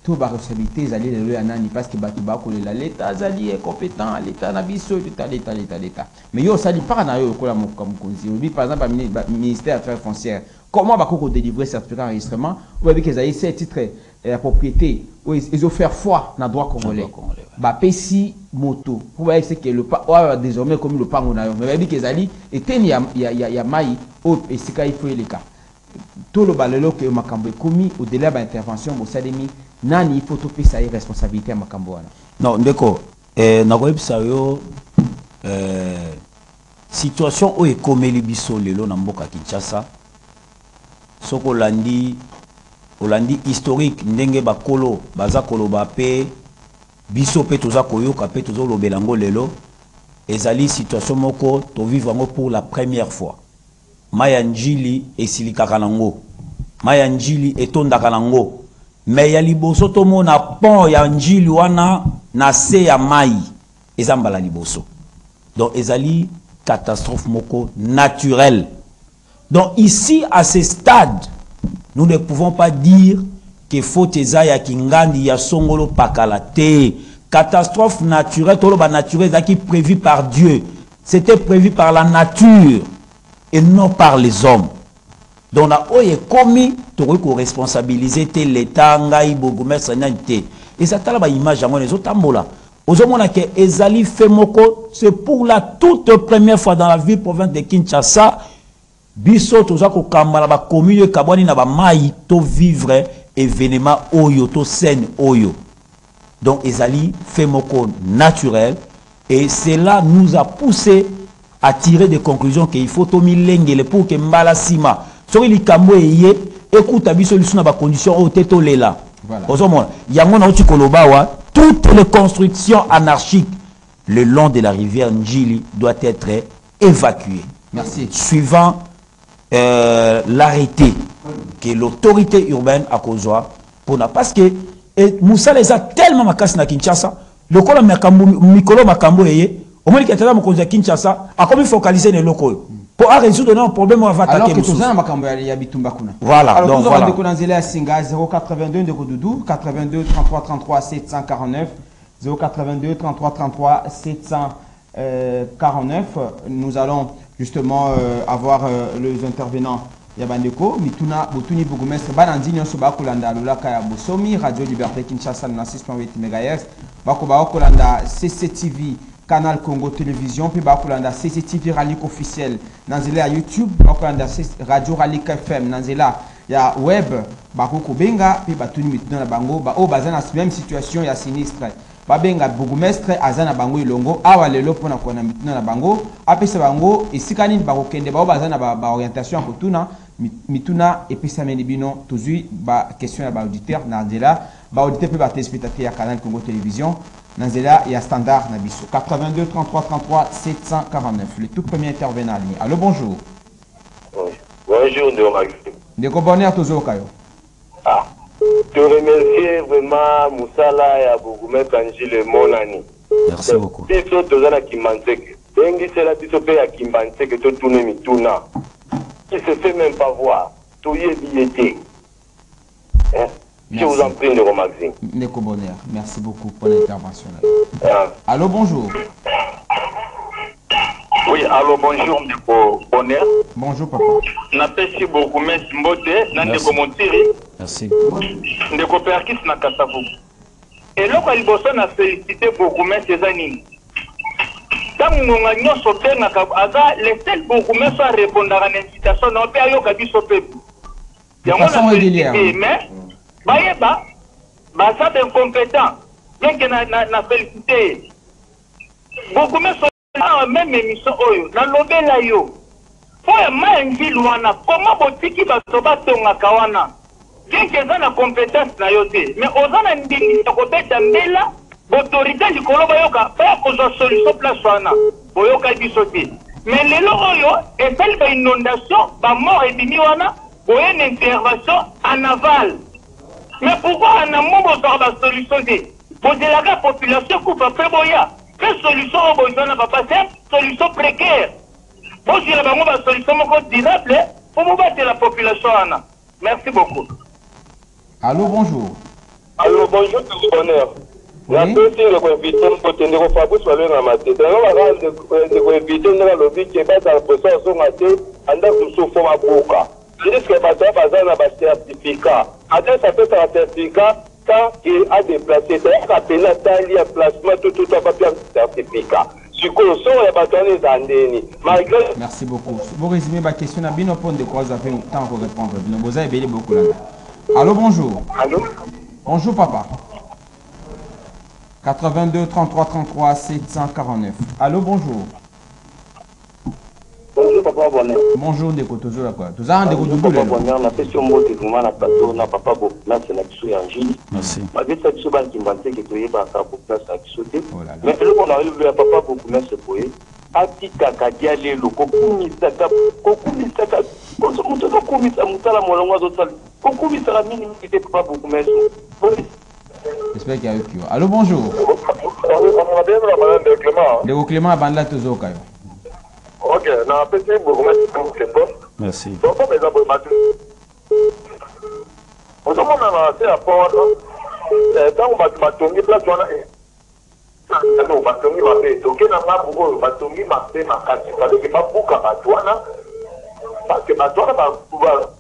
S1: tout ba responsabilité ezali lelo ya nani parce que batu ba kolela l'état azali compétent l'état na biso l'état mais yo sali pas na yo loko la mokonzi lobby par exemple ministère des affaires foncières comment ba ko délivrer certificat d'enregistrement ou bien que ezali c'est titre la propriété ou ils ont faire foi dans droit congolais ba pesi moto pour voir c'est que le pas désormais comme le pango na yo mais ba que ezali eteni ya mai au esika il faut les cas tout le balelo que makambo commis au delà de l'intervention au salemi nani il faut topé sa responsabilité à makambo wana
S2: non ndeko na ko ebisa yo situation o ekomeli biso lelo na mboka Kinshasa soko landi historique ndenge bakolo baza koloba pe biso pe toza koyoka pe tozo lobelango lelo ezali situation moko to vivre ngo pour la première fois maya njili esilikaka nango maya njili etondaka nango mais ya liboso to mona pont ya njili wana na se ya mai ezambala liboso donc ezali catastrophe moko naturelle. Donc ici, à ce stade, nous ne pouvons pas dire que faute ya kingandi ya songolo pakalate. Catastrophe naturelle, tout le naturel qui est prévu par Dieu. C'était prévu par la nature et non par les hommes. Donc on a commis, tu as responsabilisé l'État, ngai bogoumès sanité. Et ça t'a la image à moi les autres tambola. Aujourd'hui, que Ezali Femoko, c'est pour la toute première fois dans la ville province de Kinshasa. Biso tozako kambala ba commune kabwani na ba mai to vivre événement oyo to scène oyo. Donc Ezali Femoko naturel et cela nous a poussé à tirer des conclusions qu'il faut to milengele pour que mbala sima. So li kambo eye écoute biso li suna ba condition o teto lela. Voilà. Ozomona yango na uti kolobawa toutes les constructions anarchiques le long de la rivière Njili doivent être évacuées.
S1: Merci.
S2: Suivant l'arrêté que l'autorité urbaine a causé pour parce que Moussa les a tellement makasi na Kinshasa le col Mikolo Makambo eye au moins qu'il y a mo konza Kinshasa a comme focaliser les locaux pour résoudre un problème on va attaquer
S1: alors que tout ça Makambo ya bitumba kuna
S2: voilà
S1: alors
S2: donc
S1: voilà donc on a Singa 082 de Kodoudou 82 33 33 749 082 33 33 749 nous allons justement avoir les intervenants Yabandeko Mituna Botuni Bougumestre Banandi Nyoso Bakolanda Lulaka ya Bosomi Radio Liberté Kinshasa 6.8 MHz Bakoba Kolanda CCTV Canal Congo Télévision puis Bakolanda CCTV Ralik officiel Nanzela YouTube Bakolanda Radio Ralik FM Nanzela ya web Bakoko Benga puis Batuni Mituna Bango ba o bazana même situation ya sinistre babenga bourgmestre azana bango ilongo awa lelo pona kona mituna na bango apesa bango esikani bako kende ba bazana ba orientation ko tuna mituna et puis ça mène bino toujours ba question à ba auditeur Nandela ba auditeur peut ba téléspectateur à Canal Congo Télévision Nandela et à standard nabiso 82 33 33 749 le tout premier intervenant en ligne. Allô bonjour.
S4: Oui. Bonjour Ndeko Maxime.
S1: Ndeko bonheur toujours kayo.
S4: Ah. Je remercie vraiment Moussala et Abougoumé Kanjile Monani.
S2: Merci beaucoup.
S4: Biso tozana Kimbanseke. Dengi c'est la biso pe ya Kimbanseke to tourner mituna. Qui se fait même pas voir. Tout y est billetté. Hein? Je vous en prie, Ndeko Maxime.
S1: Ndeko bonheur. Merci beaucoup pour l'intervention.
S4: Ah.
S1: Allô bonjour.
S5: Oui, allô, bonjour, Ndeko Bonheur.
S1: Bonjour papa.
S5: Napesi beaucoup, mais Mbote, Ndeko Montiri.
S2: Merci.
S5: Ndeko Perkis na Kasavu. Et là, quand il bosse, na félicité beaucoup, mais c'est Zanine. Tant que nous avons sauté, les seuls beaucoup, mais soit répondre à l'incitation, on peut aller au Kabi sauté.
S1: De façon régulière.
S5: Mais, ça c'est incompétent. Bien que na félicité. Beaucoup, mais même émission oyo na lobela yo po ya mangi luana comment botiki basoba tonga kawana bien que ça na compétence na yo te mais ozana ndingi ko beta mbela autorité likolo bayoka pa ko zo solution place wana boyoka biso te mais lelo oyo esali ba inondation ba mort ebimi wana boye une intervention en aval mais pourquoi en amont bozo ba solution te bozela la population coupe pe boya. Quelle solution au besoin n'a pas passé? Solution précaire. Bon, si la solution durable, pour vous battre la population. Merci beaucoup.
S1: Allô, bonjour.
S4: Allô, bonjour, tout le bonheur. La petite réinvitation pour tenir au Fabrice sur le ramassé. On va réinviter dans le lobby qui est basé à la pression sur maté, en tant que sous forme à Bouka. Je dis que le bateau a besoin d'un certificat. Après, ça peut être un certificat. Quand il a déplacé, c'est-à-dire qu'il a appelé un placement, tout a papier certificat.
S1: Merci beaucoup. Vous résumez ma question à Bino Pond de quoi vous avez temps pour répondre. Vous avez béni beaucoup là. Allô, bonjour.
S4: Allô.
S1: Bonjour, papa. 82 33 33 749. Allô, bonjour.
S4: Bonjour, papa Bonheur.
S1: Bonjour, Ndeko Tozo là quoi. Tout un Ndeko Doudou
S4: là. Papa Bonheur, la question mot de vraiment la plateau, n'a papa bon, là c'est la question Angile.
S2: Merci.
S4: Malgré cette chose qui m'a dit que tu es pas pour place à sauter. Mais le on arrive à papa beaucoup mais c'est pour eux. Ati kakadia le kokumi saka kokumi sa mutala molongo zotali. Kokumi sala mini qui était pas beaucoup mais
S1: j'espère qu'il y a eu qui. Allô, bonjour.
S4: On a bien la madame de Clément.
S1: Ndeko Clément Bandla Tozo kayo.
S4: Ok, na petit beaucoup c'est bon.
S2: Merci.
S4: Donc comme les abonnés on se montre à c'est à port quand on va tomber place on non va tomber va faire donc na ngabo va tomber ma fait ma carte parce que pas beaucoup à toi parce que ma toi va pouvoir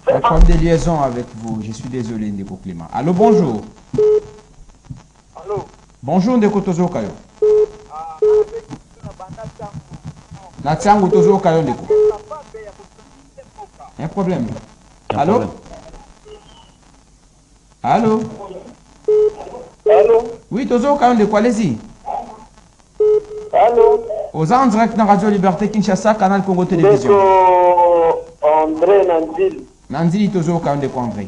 S1: un problème de liaison avec vous, je suis désolé Ndeko Clément. Allô, bonjour.
S4: Allô.
S1: Bonjour Ndeko Tozo kayo. Na tsangu Tozo kayo Ndeko. Un problème. Allô? Allô?
S4: Allô?
S1: Oui, Tozo kayo Ndeko, allez-y.
S4: Allô?
S1: Aux en direct dans Radio Liberté Kinshasa, Canal Congo Télévision.
S4: André Nandil.
S1: Nandili Tozo kayo Ndeko André.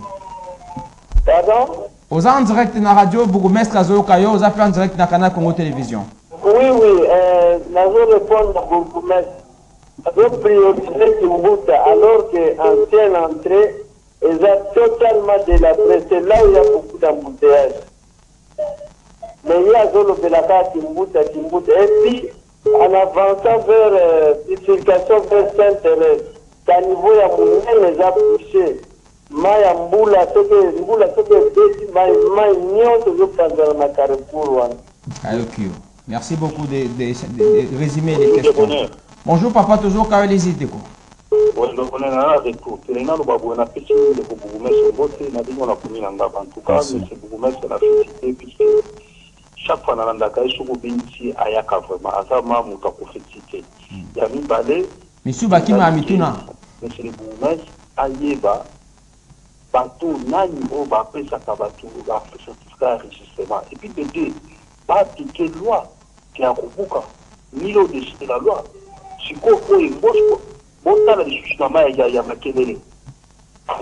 S4: Pardon?
S1: Aux en direct dans Radio Bourgmestre Azo kayo, aux appels en direct dans Canal Congo Télévision.
S4: Oui, nous répondre à Bourgmestre. Je prioriser Kimbuta alors qu'ancienne entrée est totalement de la presse. Là où il y a beaucoup d'embouteillages. Mais il y a Zolo Belaka, Kimbuta. Et puis, en avançant vers bifurcation vers Saint-Thérèse, qu'à niveau il y a moyen les a poussés. Maya Mboula, ce que Maya Nyon, ce que prendre dans la Carrefour.
S1: Merci beaucoup de résumer les questions. Bonjour papa, toujours quand les idées.
S5: On a un retour. C'est un peu de petit de Bourgmestre Mbote, n'a dit qu'on a commis en tout cas, mais c'est Bourgmestre la félicité, puisque chaque fois dans l'Andaka, il faut bien Ayaka vraiment, à ça, Mamou, ta félicité. Il y a mis balai.
S1: Monsieur Bakima Amituna.
S5: Monsieur le Bourgmestre, Ayeba, Batou, Nani, Oba, après ça, Tabatou, va faire certificat d'enregistrement. Et puis, de deux, pas appliquer loi qui est à Kubuka, ni l'au-dessus de la loi. Si quoi, il bosse, botala lisusu na mai ya makelele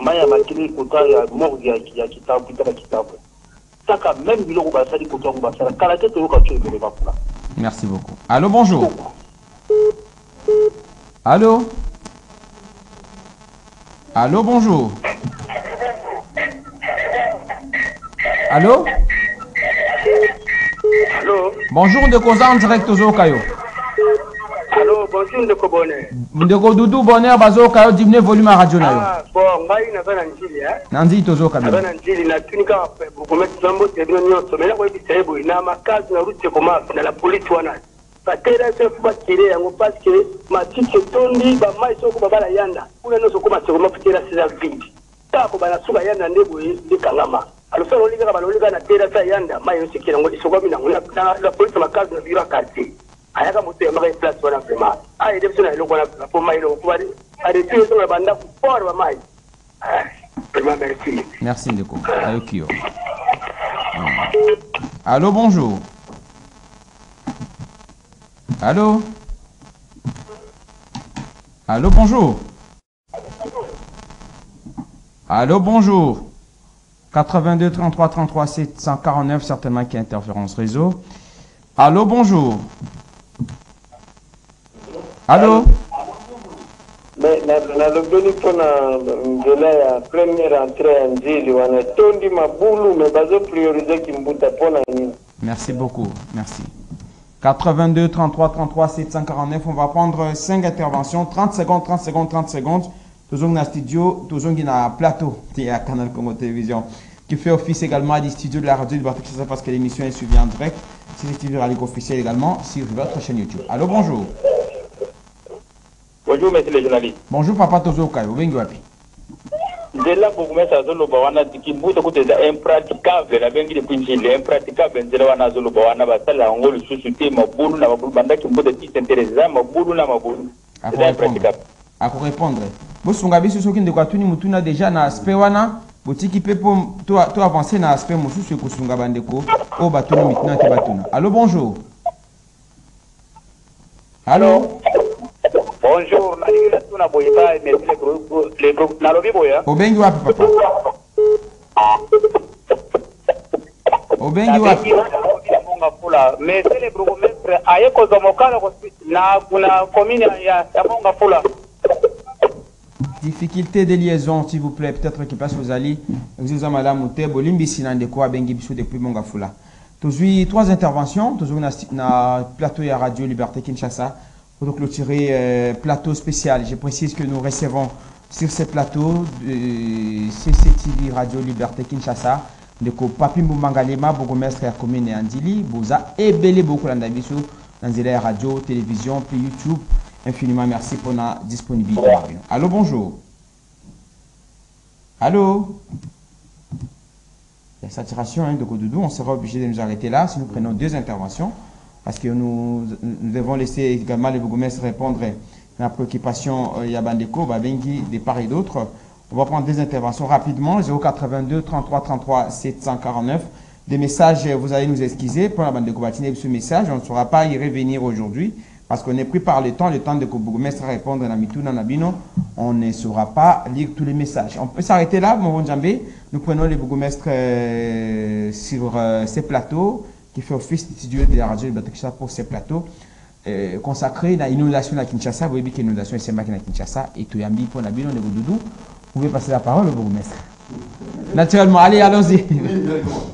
S5: mai ya makelele kota ya morgue ya kitabu kitaka kitabu taka même biloko basali kota ko basala kala te to ka tshwe be bakula.
S1: Merci beaucoup. Allô, bonjour. Allô? Allô, bonjour. Allô?
S5: Allô?
S1: Bonjour, de causa en direct aux Okayo.
S5: Allô, bonjour de Kobone.
S1: Ndeko Doudou Bonheur bazo Okayo diminuer volume à radio na yo.
S5: Ah, bon, ngai na bana njili
S1: Nanzi tozo
S5: na
S1: kabila.
S5: bana njili na tunika bukume tsambo tebino nyoso mela ko bisebo na makazi na rute koma na la police wana. Patera se fuba kire yango parce que matike tondi ba mai soko babala yanda. Kuna no soko matiko mapitera sisa vindi. Ta ko bana suka yanda ndebo de kangama. Alors on liga balolika na tera sa yanda mai yo sikira ngodi soko mina ngona la police makazi na biro quartier. Ayaka mutu yamaka place wana vraiment. Ayi de sona iloko na pour mai lo ko bari. Ari tu so banda ku por ba mai. Vraiment merci.
S1: Merci Ndeko. Ayokio. Allô, bonjour. Allô? Allô, bonjour. Allô, bonjour. 82 33 33 749, certainement qu'il y a interférence réseau. Allô, bonjour. Allô?
S4: Mais na lobeli pona nzela ya première entrée en Njili wana tondi mabulu mais bazo prioriser kimbuta pona nini.
S1: Merci beaucoup, merci. 82 33 33 749, on va prendre 5 interventions, 30 secondes, 30 secondes, 30 secondes. Toujours dans le studio, toujours dans le plateau, il y a Canal Congo Télévision, qui fait office également du studio de la radio de Bartek parce que l'émission est suivie en direct. C'est le studio de la Ligue officielle également sur votre chaîne YouTube. Allô, bonjour.
S5: Bonjour monsieur le journaliste.
S1: Bonjour papa Tozo Kayo, bengi wapi?
S5: Nzela bokumesa azoloba wana tikimbuta kuteza impraticable la bengi depuis njili impraticable nzela wana azoloba wana basala yango lisusu te mabulu na mabulu banda kimbuta tisentereza mabulu na mabulu. C'est impraticable.
S1: Ako répondre. Bosunga biso soki ndeko atuni mutuna déjà na aspect wana botiki pe po to avancer na aspect mosusu ekosunga bandeko o batuni maintenant te batuna. Allô, bonjour. Allô?
S5: Bonjour, Naligila Tuna Boyba, les groupes Nalobi Boya.
S1: Obengi wapi papa? Obengi wapi?
S5: Mais c'est les bourgmestres aye kozomokala na kuna commune ya Monga Fula.
S1: Difficulté de liaison, s'il vous plaît. Peut-être que passe aux alliés. Vous avez madame Mouté, Bolimbi Sinande Kwa Bengi Bissou depuis Monga Fula. Toujours 3 interventions, toujours na plateau ya Radio Liberté Kinshasa. Pour clôturer plateau spécial, je précise que nous recevons sur ce plateau de CCTV Radio Liberté Kinshasa, de Papi Moumangalema, bourgmestre à commune et Andili, Boza et Belé beaucoup d'Andabiso, dans les radio, télévision, puis YouTube. Infiniment merci pour la disponibilité. Allô, bonjour. Allô? La saturation de Kodoudou, on sera obligé de nous arrêter là si nous prenons 2 interventions. Parce que nous devons laisser également les bourgmestres répondre à la préoccupation Yabandeko, Babengi, de part et d'autre. On va prendre des interventions rapidement. 082 33 33 749. Des messages, vous allez nous excuser pour la bande de Kobatine. Ce message, on ne saura pas y revenir aujourd'hui parce qu'on est pris par le temps de que bourgmestre répondre à Mitou, Nabino. On ne saura pas lire tous les messages. On peut s'arrêter là, mon Djambé. Nous prenons les bourgmestres sur ces plateaux qui fait office de studio de la radio de Kinshasa pour ces plateaux consacrés à l'inondation à Kinshasa. Vous voyez que l'inondation est à Kinshasa et tout yambi pour Nabino de Doudou. Vous pouvez passer la parole au bourgmestre. Naturellement, allez, allons-y.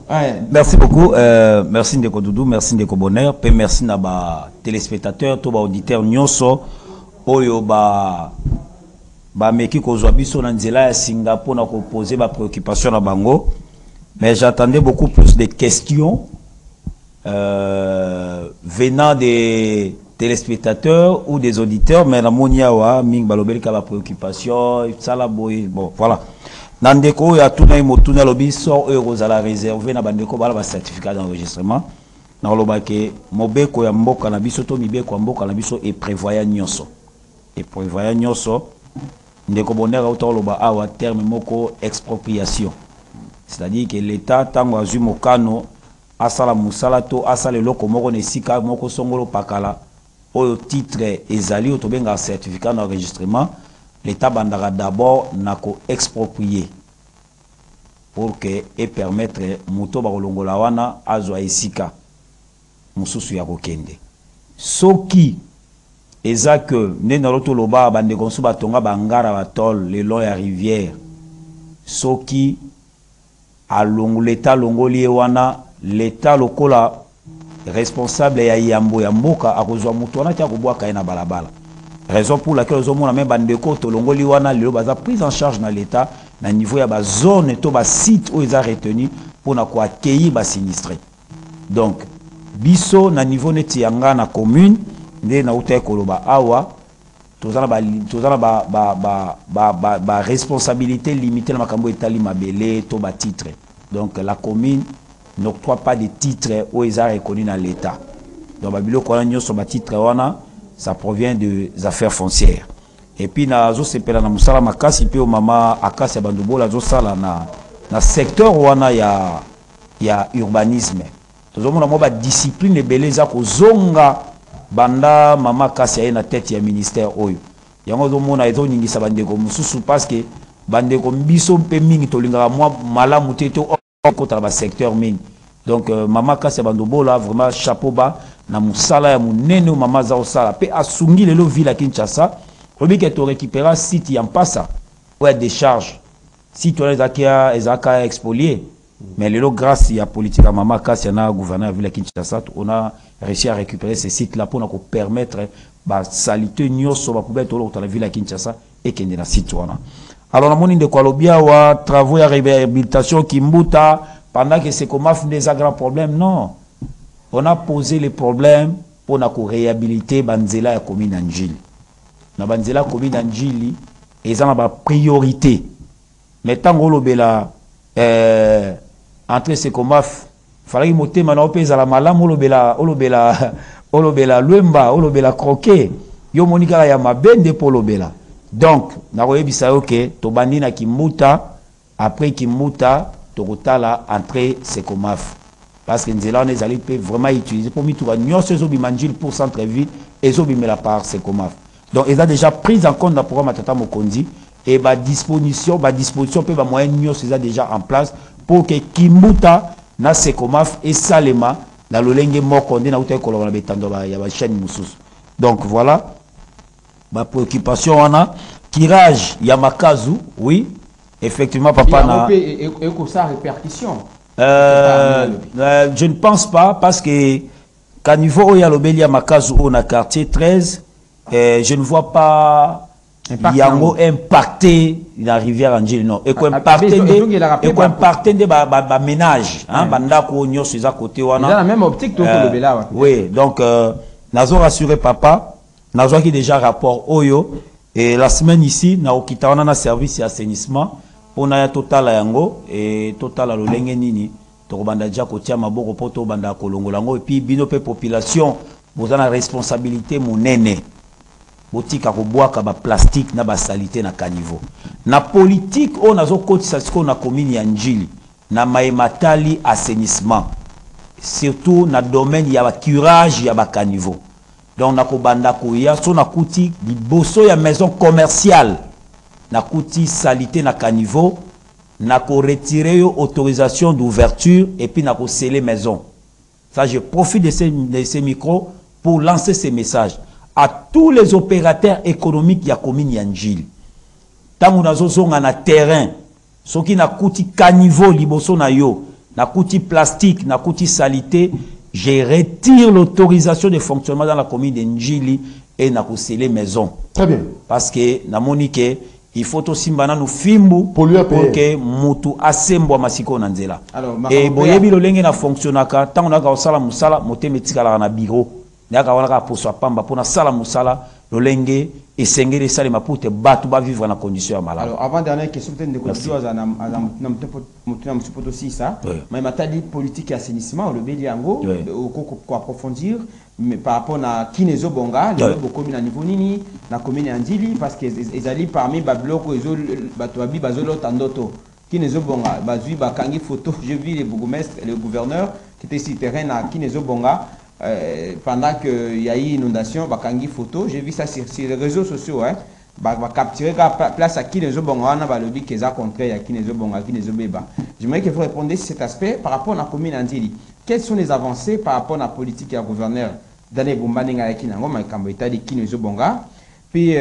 S1: Ouais.
S2: Merci beaucoup. Merci Ndeko Doudou, merci Ndeko Bonheur, et merci à téléspectateurs, tous les auditeurs, nyonso, oyo ba meki kozwa biso na nzela ya Singapour na ko poser ba préoccupation na bango. Mais j'attendais beaucoup plus de questions venant des téléspectateurs ou des auditeurs, mais la moniawa ming balobeli ka ba préoccupation, sala boy, bon voilà. Nandeko ya tuna imotuna lobi so eurozala réservé na bandeko bala ba certificat d'enregistrement. Na loba ke mobeko ya mboka na biso to mibeko ya mboka na biso e prévoyant nyonso. Et prévoyant nyonso ndeko bonheur auto loba awa terme moko expropriation. C'est-à-dire que l'État tango azui mokano asala musala to asala loko moko ne sika moko songolo pakala au titre ezali au tobenga certificat d'enregistrement l'état bandara d'abord n'a ko exproprier pour que et permettre moto ba kolongola wana azwa esika mususu ya kokende soki eza que nena loto loba bande konsu batonga bangara batol le long ya rivière soki alongo l'état longoli wana l'état lokola responsable ya yambo ya mboka akozwa mutu wana tia kobwaka na balabala raison pour laquelle nous avons même bandeko tolongoli wana lelo baza prise en charge na l'état na niveau ya ba zone to ba site où ils a retenu pour na ko accueillir ba sinistré donc biso na niveau neti yanga na commune nde na uta koloba awa tozana ba responsabilité limitée na makambo etali mabele to ba titre donc la commune n'octroie pas de titres où ils ont reconnu dans l'état donc babilo ko na so ba titre wana ça provient des affaires foncières et puis na zo sepela na musala makasi pe o mama akasi bandubola zo sala na secteur wana ya urbanisme tozomona mo ba discipline beleza ko zonga banda mama akasi ya na tête ya ministère oyo yango zo mona ezo nyingisa bandeko mususu parce que bandeko mbiso pe mingi tolinga mwa malamu teto kota ba secteur mingi donc mama akasi bandubola vraiment chapeau bas na musala ya munene mama za osala pe asungi lelo ville Kinshasa obi ke to récupérer site ya mpasa ou décharge site les akia ezaka expolier mais lelo grâce ya politique à mama kasi na gouverneur ville Kinshasa on a réussi à récupérer ces sites là pour nous permettre ba salité nyoso ba poubelle to la ville Kinshasa et kende na site wana alors na moni de kwa lobia wa travaux ya réhabilitation Kimbuta pendant que c'est comme des grands problèmes non. On a posé les problèmes pour réhabiliter Banzela et commune Anjili. Na Banzela commune Anjili, ils ont une priorité. Mais tant que l'obéla entre ces comaf, fallait monter maintenant à la malam olobela luemba olobela croquer. Yo monika ya mabende pour l'obéla. Donc, na royebisa ok, to bandi na Kimbuta, après Kimbuta, to kotala entre ces comaf. Parce que nous allons vraiment utiliser pour mettre nous pour centre-ville et la part c'est comment. Donc ils ont déjà pris en compte dans le programme Tata Mokondi et la disposition peut moyen ils ont déjà en place pour que Kimbuta na Sekomaf et Salema na lolenge Mokondi na uta kolona betando ya chaîne mususu. Donc voilà ma préoccupation wana tirage ya makazu oui effectivement papa na
S1: et sa répercussion.
S2: Je ne pense pas parce que qu'à niveau où il y a l'obélia Makazu au quartier 13, je ne vois pas Yango impacté la rivière Angeli non. Et quoi impacté des ménages, hein, banda ko nyo sur à côté wana.
S1: Dans la même optique tout l'obélia.
S2: Oui, donc nazo rassuré papa, nazo qui déjà rapport Oyo et la semaine ici na okita wana na service assainissement. On a total yango et total lolenge nini to banda dia ko tia maboko poto banda kolongolango et puis bino pe population vous avez la responsabilité monene botika ko boaka ba plastique na ba salité na caniveau na politique on azo kotisa siko na commune ya Njili na maimatali assainissement surtout na domaine ya ba curage ya ba caniveau donc na ko banda ko ya so na kuti liboso ya maison commerciale na kuti salité na caniveau na ko retirer autorisation d'ouverture et puis na ko sceller maison. Ça je profite de ces micros pour lancer ces messages à tous les opérateurs économiques ya commune ya Njili. Tangu nazo zonga na terrain soki na kuti caniveau liboso na yo na kuti plastique na kuti salité je retire l'autorisation de fonctionnement dans la commune de Njili et na ko sceller maison.
S3: Très bien.
S2: Parce que na monique il faut aussi nous fimbu pour que mutu asembo masiko na nzela et boyebi lolenge na fonctionnaka tant on a ka sala musala motemetika la na bureau ndaka wana ka poso pamba pona sala musala lolenge et sengere sale mapute batu ba vivre na condition ya malade.
S1: Alors avant dernière question peut-être de continuer à na msupoto si ça mais matadi politique et assainissement le Beliango ko approfondir mais par rapport à Kinezo Bonga le commune à niveau nini na commune Andili parce que ezali parmi ba bloc ezo bato abi bazolo tandoto Kinezo Bonga bazui ba kangi photo j'ai vu le bourgmestre le gouverneur qui était sur terrain à Kinezo Bonga pendant qu'il y a eu inondation, bakangi photo, j'ai vu ça sur les réseaux sociaux, hein. Capturer la place à qui les obonga, on a lobby qui est contraire à qui les obonga, qui les obéba. J'aimerais que vous répondiez sur cet aspect par rapport à la commune Andili. Quelles sont les avancées par rapport à la politique et à gouverneur Dane Bombani avec Kinangoma et Kamboïta de qui les obonga? Puis,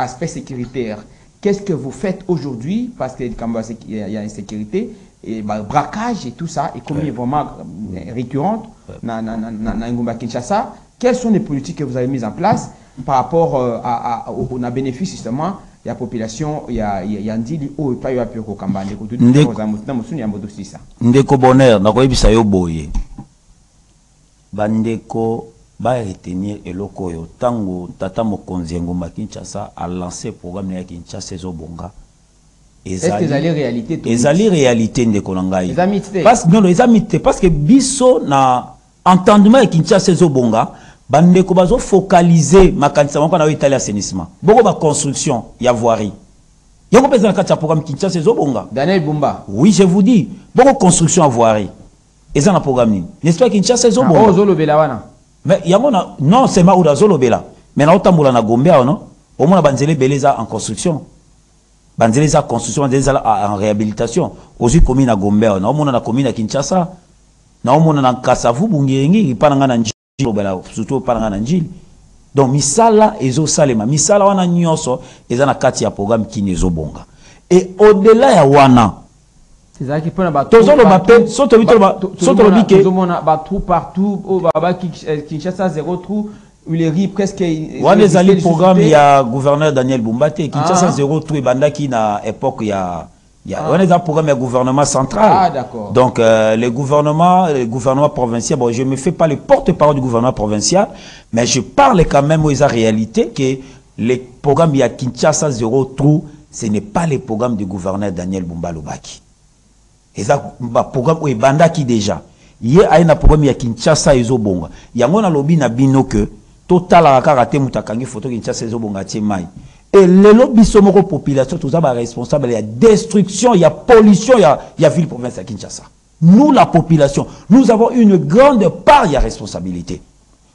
S1: aspect sécuritaire. Qu'est-ce que vous faites aujourd'hui? Parce que il y a une sécurité, et braquage et tout ça, et comme il est vraiment récurrente dans Ngumba Kinshasa. Quelles sont les politiques que vous avez mises en place par rapport au bénéfice justement de la population? Il y a Ndili ou pas eu Pio Kamba
S2: Ndeko bonheur nakoyebisa yo boye bandeko ba retenir eloko yo tango tata mokonzi Ngumba Kinshasa a lancé programme ya Kinshasa ezobonga.
S1: Est-ce que les réalité
S2: ezali réalité ndeko nangai
S1: parce
S2: non les amis parce que biso na entendement ya Kinshasa ezobonga bandeko bazo focaliser makanisa moko na Italie assainissement boko ba construction ya voirie yoko pesa na kati programme Kinshasa ezobonga.
S1: Daniel Bumba,
S2: oui je vous dis boko construction ya voirie eza na programme ni n'est-ce pas Kinshasa ezobonga
S1: oh zolobela wana
S2: mais yamona non c'est ma ou zolobela mais na otambola na Gombe non au moins banzele beleza en construction banzele construction banzele en réhabilitation aussi commune na Gombe non au moins na commune na Kinshasa na au moins na Kasavu bungengi pananga na surtout par un angile. Donc misala ezo salema misala wana nyonso eza na kati ya programme kinezo bonga. Et au-delà ya wana
S1: c'est ça qui prend ba
S2: tozolo bape soto bike
S1: ba trou partout au baba Kinshasa zéro trou les riz presque
S2: wana ezali programme ya gouverneur Daniel Bumbate Kinshasa zéro trou bandaki na époque ya on est dans le programme du gouvernement central.
S1: Ah, d'accord.
S2: Donc, le gouvernement provincial, bon, je ne me fais pas le porte-parole du gouvernement provincial, mais je parle quand même aux réalités que les programmes à Kinshasa Zéro Trou, ce n'est pas le programme du gouverneur Daniel Bumba Lubaki. Et ça, le programme où Bandaki déjà. Il y a un programme à Kinshasa Ezo Bonga. Il y a un lobby na bino que total à karaté mutakangi photo Kinshasa Ezo Bonga Tiemai. Et les lobbies sont la population, tous les responsables, il y a destruction, il y a pollution, il y a ville province à Kinshasa. Nous, la population, nous avons une grande part, il y a responsabilité.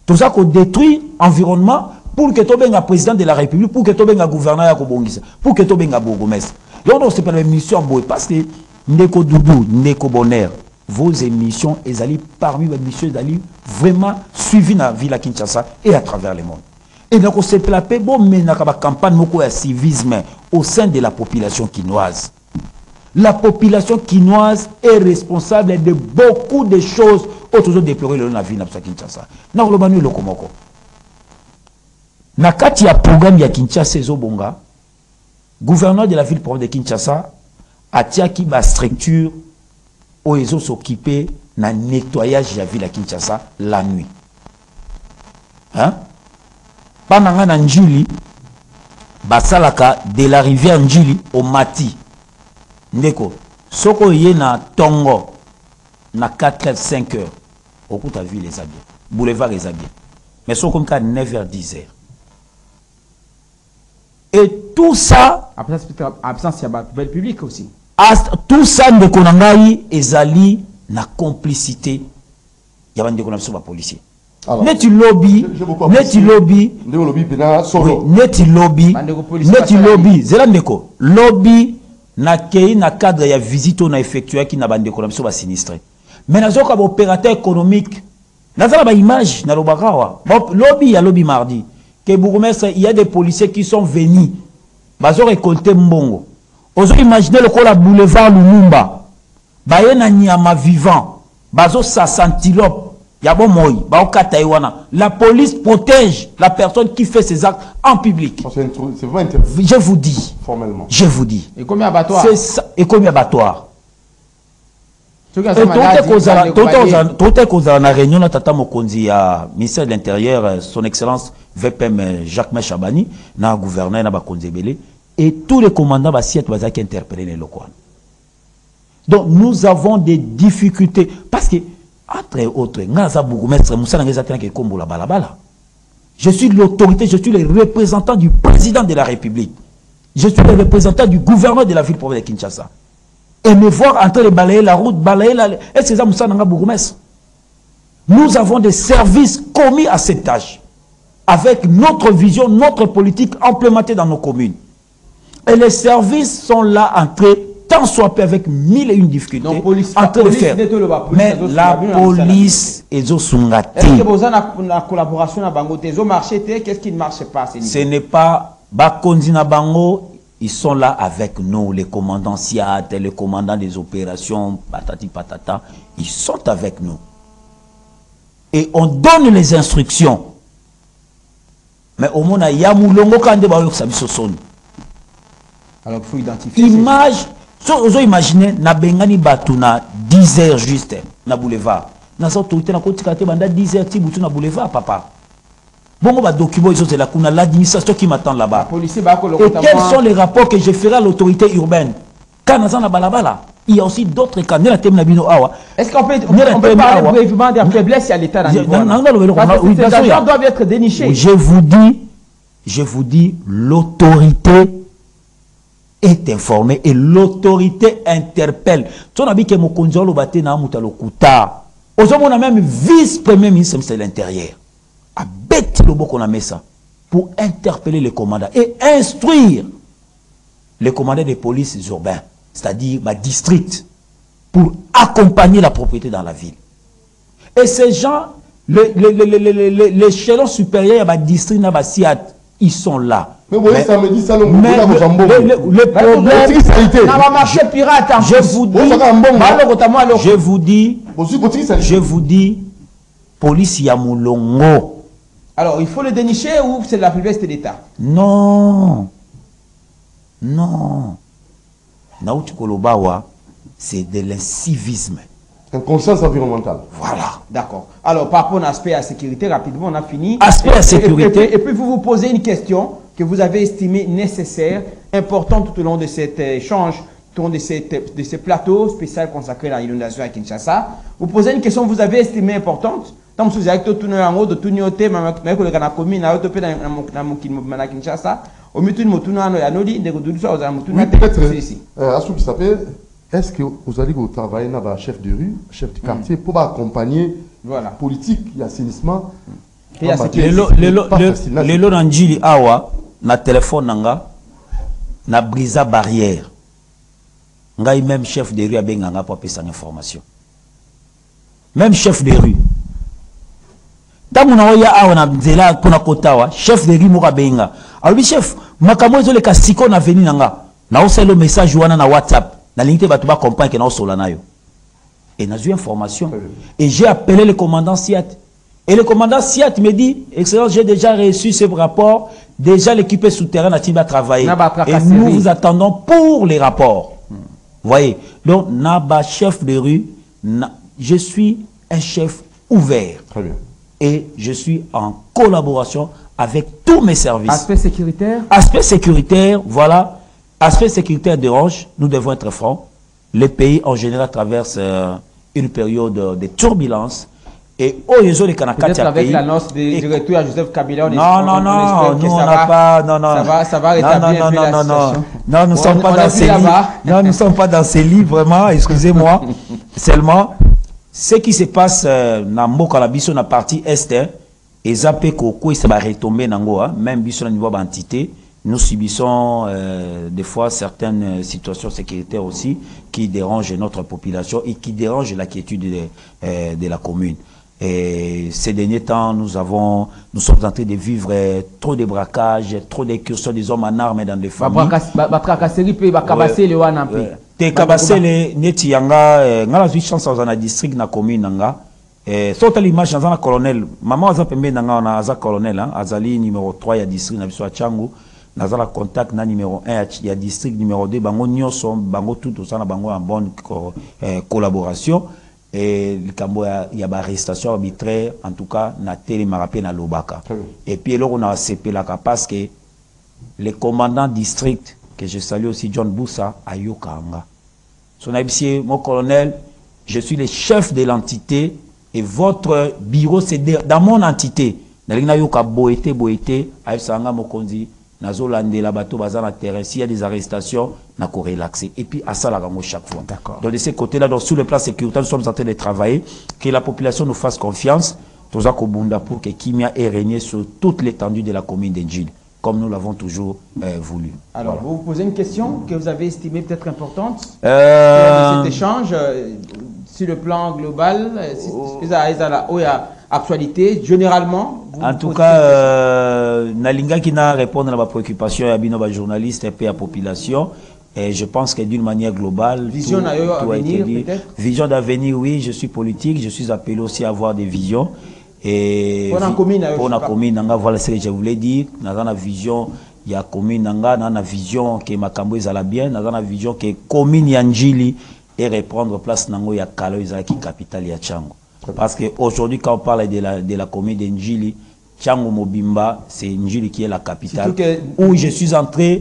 S2: Tout ça qu'on détruit l'environnement pour que tu sois président de la République, pour que tu sois gouverneur de Bongisa, pour que tu sois bourgmestre. Donc, c'est pas une mission parce que Ndeko Doudou, Ndeko Bonheur, vos émissions, elles allaient parmi vos émissions, elles allaient vraiment suivies dans la ville à Kinshasa et à travers le monde. Et donc, on s'est placé bon, mais dans la campagne de civisme au sein de la population quinoise. La population quinoise est responsable de beaucoup de choses autour déplorer le navire à Kinshasa. Na olobanu le komoko. Na kati ya programme ya Kinshasa ezobonga, gouverneur de la ville province de Kinshasa a tiaki ba structure où ils ont s'occuper na nettoyage de la ville à Kinshasa la nuit. Hein? Pendant na Njili basalaka de la rivière Njili au Mati ndeko soko ye na Tongo na 4h 5h okuta ville les bien boulevard les bien mais soko comme ka 9h 10h et tout ça
S1: absence ya poubelle publique aussi
S2: tout ça ndeko na ngai ezali na complicité ya bandeko na biso ba policier. Neti lobby, Zelandeko, lobby na kei na cadre ya visite on a effectué qui na bandeko na biso ba sinistré. Mais na zoka ba opérateur économique, na zala ba image na lobakawa. Lobby ya lobby mardi. Que bourgmestre il y a des policiers qui sont venus. Bazo récolter mbongo. Ozo imaginer le la boulevard Lumumba. Ba yena nyama vivant. Bazo sa santilope. La police protège la personne qui fait ses actes en public. Je vous dis.
S3: Formellement.
S2: Je vous dis.
S1: Et combien abattoir?
S2: C'est ça. Et combien abattoir? Tout est causé la réunion de Tata Mokonzi à ministère de l'Intérieur, son Excellence VPM Jacques Chabani, na gouverneur na Bakonzi Belé, et tous les commandants Bassiet Bazaki interpellé les locaux. Donc nous avons des difficultés parce que entre autres, je suis l'autorité, je suis le représentant du président de la République. Je suis le représentant du gouverneur de la ville province de Kinshasa. Et me voir en train de balayer la route, balayer la... Est-ce que ça Moussa Nanga Bourgmestre? Nous avons des services commis à cette tâche, avec notre vision, notre politique implémentée dans nos communes. Et les services sont là entrés, tant soit peu avec mille et une difficultés, en train de faire. Mais la police est au Sungati.
S1: Est-ce que vous avez une collaboration avec Bango? Qu'est-ce qui ne marche pas?
S2: Ce n'est pas Bakondina Bango. Ils sont là avec nous, les commandants SIAT, les commandants des opérations, patati patata. Ils sont avec nous. Et on donne les instructions. Mais au moins, il y a Moulongo Kande Baouk Sabisoson.
S1: Alors, il faut identifier.
S2: Image, vous imaginez, na Bengani Batuna, 10 heures juste, na boulevard. Na sa autorité, na Kotikate, banda 10 heures, Tiboutou na boulevard, papa. Bon, bah, document, ils sont là, qu'on a l'administration qui m'attend là-bas. Et quels sont les rapports que je ferai à l'autorité urbaine? Quand on a balabala, il y a aussi d'autres cas.
S1: Est-ce qu'on peut parler brièvement des faiblesses à l'État? Parce que ces agents doivent être dénichés.
S2: Je vous dis, l'autorité est informée et l'autorité interpelle. Tu as vu que mon conjoint le batté na mutalo kuta. Aujourd'hui, on a même vice-premier ministre de l'Intérieur. À bête le qu'on a mis ça pour interpeller les commandants et instruire les commandants des polices urbains, c'est-à-dire ma district, pour accompagner la propriété dans la ville. Et ces gens, l'échelon supérieur à ma district, ils sont là.
S3: Mais vous voyez, ça me dit ça, le
S2: problème, je vous dis, police Yamoulongo.
S1: Alors, il faut le dénicher ou c'est la faiblesse de l'État?
S2: Non. Non. Naouti Kolobawa, c'est de l'incivisme.
S3: Inconscience environnementale.
S2: Voilà.
S1: D'accord. Alors, par rapport à l'aspect à sécurité, rapidement, on a fini.
S2: Aspect à sécurité.
S1: Et puis, vous vous posez une question que vous avez estimée nécessaire, importante tout au long de cet échange, tout au long de ce plateau spécial consacré à l'inondation à Kinshasa. Vous posez une question que vous avez estimée importante. Tant que vous avez tout le monde, tout le monde, tout le monde, tout le monde, tout le monde,
S3: est-ce que vous allez travailler dans le chef de rue, chef de quartier, pour accompagner la politique et l'assainissement?
S2: Les Loranjili Awa, na téléphone nanga, na brisa barrière. Ngai même chef de rue a benganga pour passer une information. Même chef de rue. Tant qu'on a awa na zela kuna kotawa, chef de rue moka benga. Alors chef, makamo zo le kasiko na veni nanga. Na osa le message wana na WhatsApp. Na ligne batu ba comprendre que na osola na yo. Et na eu information. Et j'ai appelé le commandant Siat. Et le commandant Siat me dit, excellence, j'ai déjà reçu ce rapport. Déjà l'équipe souterraine a va travailler. Et nous vous attendons pour les rapports. Vous voyez. Donc, Naba, chef de rue, je suis un chef ouvert.
S3: Très bien.
S2: Et je suis en collaboration avec tous mes services.
S1: Aspect sécuritaire? Aspect
S2: sécuritaire, voilà. Aspect sécuritaire dérange, nous devons être francs. Les pays en général traversent une période de turbulence. Et
S1: peut-être avec l'annonce du retour à Joseph Kabila,
S2: nous on n'a pas,
S1: ça va rétablir la situation.
S2: Non, nous ne sommes pas dans ces lits. Non, nous ne sommes pas dans ces lits, vraiment, excusez-moi. Seulement, ce qui se passe dans Mokalabiso, dans la partie est, et Zapé Koko, ça va retomber dans même biso au niveau d'entité. Nous subissons des fois certaines situations sécuritaires aussi qui dérangent notre population et qui dérangent la quiétude de la commune. Et ces derniers temps, nous sommes en train de vivre trop de braquages, trop d'incursions des hommes en armes dans les familles. Te kabase le neti yanga ngala zui chance dans la district na commune nanga. Sauta l'image dans un colonel. Maman aza pembe nanga na aza colonel azali numéro 3 ya district na biso Changu. Nazala contact na numéro 1 ya district numéro 2 bango nyonso bango tout ça na bango en bonne collaboration. Et le cambo y a arrestation arbitraire en tout cas na télé marapé na lobaka. Et puis là on a CP là parce que le commandant district que je salue aussi John Boussa à Yokanga. Son habitué mon colonel, je suis le chef de l'entité et votre bureau c'est dans mon entité. Na linga yoka boete aïsanga mokonzi nazo lande la bateau bazar na terrain, s'il y a des arrestations, n'a qu'à relaxer. Et puis à ça la rango chaque fois.
S1: D'accord.
S2: Donc de ces côtés-là, donc sur le plan sécuritaire, nous sommes en train de travailler, que la population nous fasse confiance, tous à Kobunda pour que Kimia ait régné sur toute l'étendue de la commune d'Endjili, comme nous l'avons toujours voulu.
S1: Alors,
S2: voilà.
S1: vous posez une question que vous avez estimée peut-être importante cet échange sur le plan global, il y a actualité, généralement.
S2: En tout cas, Nalinga qui n'a répondu à la préoccupation à la journaliste et à la population. Et je pense que d'une manière globale,
S1: vision d'avenir, peut-être.
S2: Vision d'avenir, oui, je suis politique, je suis appelé aussi à avoir des visions. Et
S1: pour la
S2: commune, voilà ce que je voulais dire. Dans la vision, il y a commune, dans la vision que Makambo est à la bien, dans la vision que commune Yandjili et reprendre place nango ya Kalo Izaki capitale ya Tchango. Parce qu'aujourd'hui, quand on parle de la commune d'Endjili, Tchango Mobimba, c'est Ndjili qui est la capitale, où je suis en train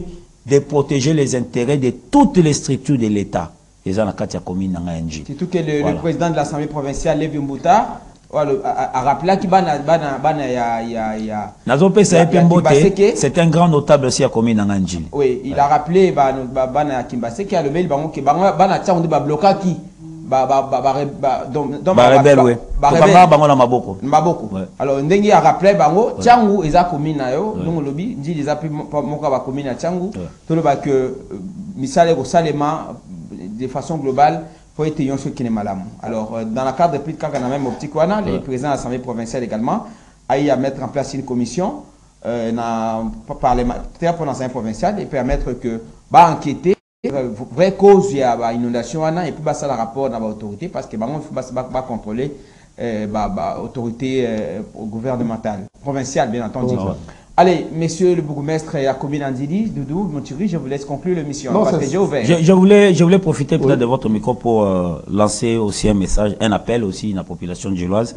S2: de protéger les intérêts de toutes les structures de l'État. C'est la commune d'Endjili.
S1: Surtout que le président de l'Assemblée provinciale, Lévi Mbouta, a rappelé qu'il
S2: c'est un grand notable aussi à commune d'Endjili.
S1: Oui, il a rappelé Kimbase qui a le mail qui a bloqué qui. Alors ndenge a rappelé bango Tchangu eza commune na yo donc lobi ndi les appels moka ba commune na Tchangu to le ba que misale ko salema de façon globale pour être yon ce qui n'est malamu. Alors dans la cadre de plus de cas même optique wana le président de l'Assemblée provinciale également a eu à mettre en place une commission na parlementaire pour l'Assemblée provinciale et permettre que ba enquêter vraie cause il y a inondation et puis ça le rapport dans l'autorité parce que on va contrôler autorité gouvernementale provinciale bien entendu. Allez, monsieur le bourgmestre et la commune d'Endjili, Doudou Monturi, je vous laisse conclure l'émission parce que j'ai ouvert.
S2: Je voulais profiter peut-être de votre micro pour lancer aussi un message, un appel aussi à la population djiloise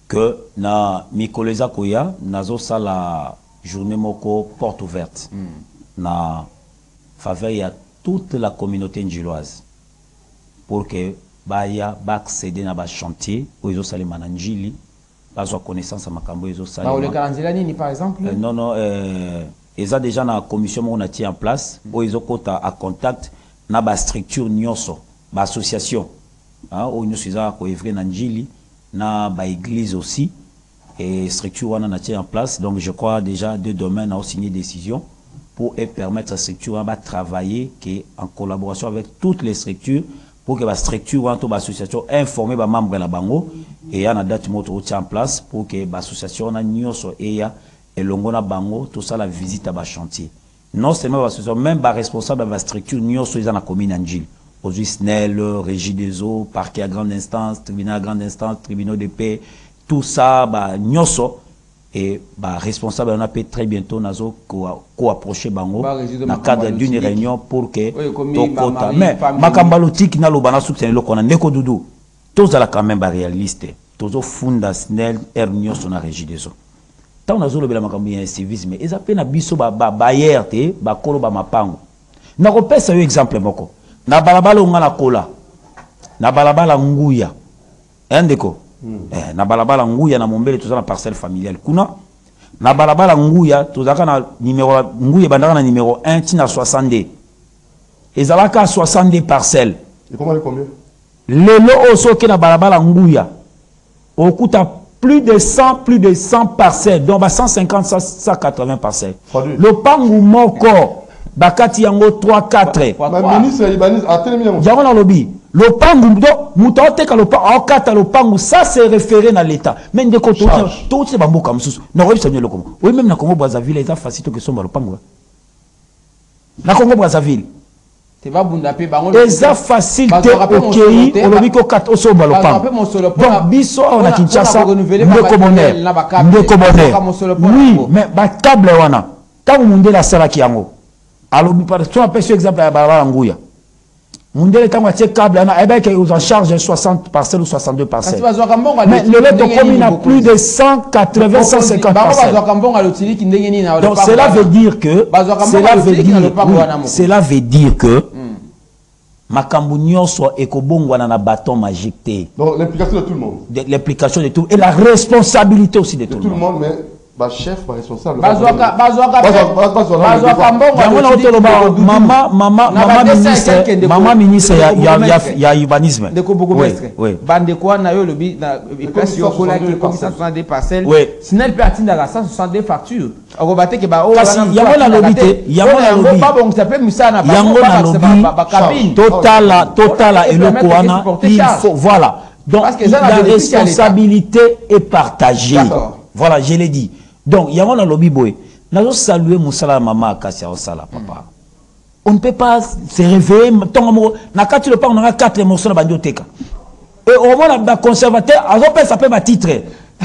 S2: que na Mikoleza Koya nazo sa la journée moko porte ouverte na faveur ya toute la communauté ndjiloise pour que baya accéder à ba chantier où ils ont salé mananjili bazo connaissance à makambo ils ont salé
S1: le Kalanzilani par exemple
S2: non ils ont déjà na commission on a mis en place où ils ont kota à contact na ba structure nyonso ba association où nous sommes ko evrer na ndjili na ba église aussi et structure on a mis en place donc je crois déjà deux domaines ont signé décision pour permettre à la structure de travailler en collaboration avec toutes les structures pour que la structure ou l'association informe les membres de la bango et il y a une date en place pour que l'association et l'ongona bango tout ça la visite à la chantier. Non seulement l'association, même les responsables de la structure sont dans la commune d'Endjili. Aujourd'hui, SNEL, Régie des eaux, parquet à grande instance, tribunal à grande instance, tribunal de paix, tout ça, nyoso. Et responsable on a fait très bientôt nazo co-approcher bango dans le cadre d'une réunion pour que mais makambalotique na lobana soutien le kona neko doudou tous à la quand même réaliste tous au funda snel ernio son régie des eaux tant nazo lobela makambo ya civisme et ça pe na biso bayer te ba kolo ba mapango na ko pesa yo exemple moko na balabala ngala kola na balabala nguya endeko na balabala nguya na mombele tozana parcelle familiale kuna na balabala nguya tozaka na numéro nguya bandaka na numéro 1 tina 62 ezalaka 62 parcelles
S3: et comment combien
S2: lelo osoke na balabala nguya okuta plus de 100 parcelles donc 150 180 parcelles le pangu moko bakati yango 3 4
S3: ma ministre libanese a tellement bien
S2: yango na lobi le pangu mutote ka le pangu le pangu ça c'est référé dans l'état mais de côté tout c'est bambo comme sous na rebi samye lokomo oui même na Congo Brazzaville ça facile que somba le pangu na Congo Brazzaville
S1: te va bunda pe bango
S2: eza facile te okei olobi ko kat osomba le pangu donc biso on a Kinshasa ndeko bonheur oui mais ba table wana tangu munde la sala ki yango alobi par exemple ya balabala nguya Mundele tango atie câble ana ebeke ils en charge 60 parcelles ou 62 parcelles. Mais le lait de commune a plus de 180 150 parcelles. Donc cela veut dire que cela veut dire que makambu nyonso ekobongwana na bâton magique.
S3: Donc l'implication de tout le monde.
S2: L'implication de tout et la responsabilité aussi de tout le monde.
S3: Mais ba chef ba responsable
S1: bazwaka
S2: mama ministre ya urbanisme
S1: ndeko bourgmestre bandeko wana yo lobi na place yo kola ki comme 162 parcelles sinel pe atindaka 162 factures akobate ke ba o
S2: kasi yango na lobi te yango na lobi totala eloko wana il faut voilà donc la responsabilité est partagée voilà je l'ai dit donc il y a un lobby boy nous saluer Moussala maman Kassia Osala papa on ne peut pas se réveiller na quand tu le parles on a 4 morceaux na bandioteka et au moins la conservateur ça peut être titre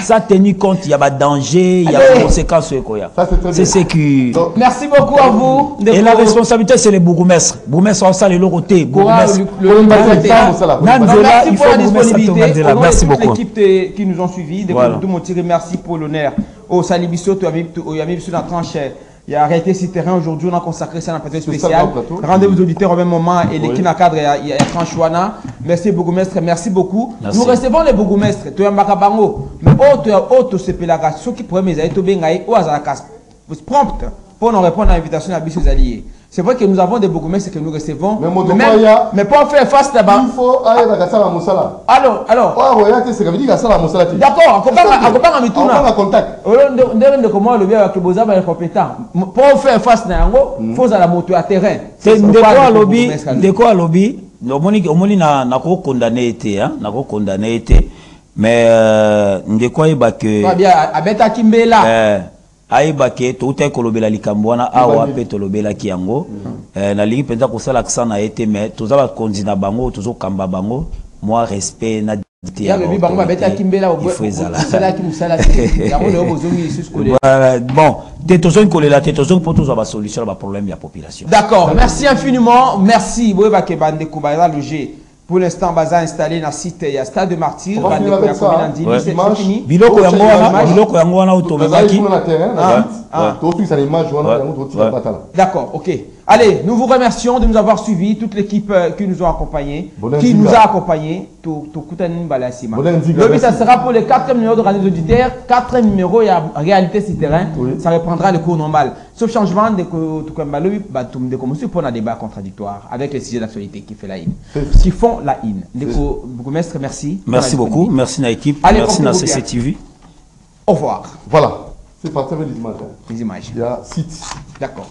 S2: ça tenu compte il y a des dangers il y a des conséquences c'est ce qui
S1: merci beaucoup à vous
S2: et la responsabilité c'est les bourgmestres ça les loroté bourgmestres
S1: merci pour la disponibilité merci beaucoup l'équipe qui nous ont suivis de Montiré merci pour l'honneur au Salibiso tu as mis sur la tranche il a arrêté ce terrain aujourd'hui on a consacré ça à un plateau spécial rendez-vous auditeurs au même moment et l'équipe na cadre il y a Franchouana merci bourgmestre merci beaucoup nous recevons les bourgmestres tu as Makabango mais auto se pelaka ceux qui pourraient mes aïto bengaï ou azalaka prompt pour nous répondre à l'invitation à Bissou Alliés. C'est vrai que nous avons des bourgmestres que nous recevons, mais pour faire face là-bas,
S3: il faut aller dans la salle à Moussala.
S1: Alors, d'accord, on va contact. On comment le bien avec le beaux est compétent. Pour faire face là, il faut à la moto à terrain.
S2: C'est de quoi lobby, on n'a pas condamné été, mais de quoi il va que.
S1: Bien, Abeta Kimbela.
S2: Aibake tout est kolobela likambwana awa pe tolobela kiango na lingi penza ko sala aksana été mais tous va konzina bango tous kamba bango moi respect na dignité
S1: ya bebi bango beta kimbela au sala ki musala ya mo le bozongi suskolé
S2: bon tétozon kolela tétozon pour tous avoir solution à problème de la population.
S1: D'accord, merci infiniment, merci boyeba ke bande ko ba loger. Pour l'instant, Baza installé dans le site, il y a Stade de Martyr.
S2: Biloko yango wana automaki.
S1: D'accord, ok. Allez, nous vous remercions de nous avoir suivis, toute l'équipe qui nous a accompagnés, Le but, ça sera pour les 4e numéros de Radio Auditeurs, 4e numéro, il y a réalité sur terrain, ça reprendra le cours normal. Sauf changement de pour un débat contradictoire avec les sujets d'actualité qui fait la haine. Qui font la haine. Bourgmestre, merci.
S2: Merci beaucoup, merci à l'équipe, merci à CCTV.
S1: Au revoir.
S3: Voilà, c'est parti avec les images.
S1: Les images.
S3: Il y a site.
S1: D'accord.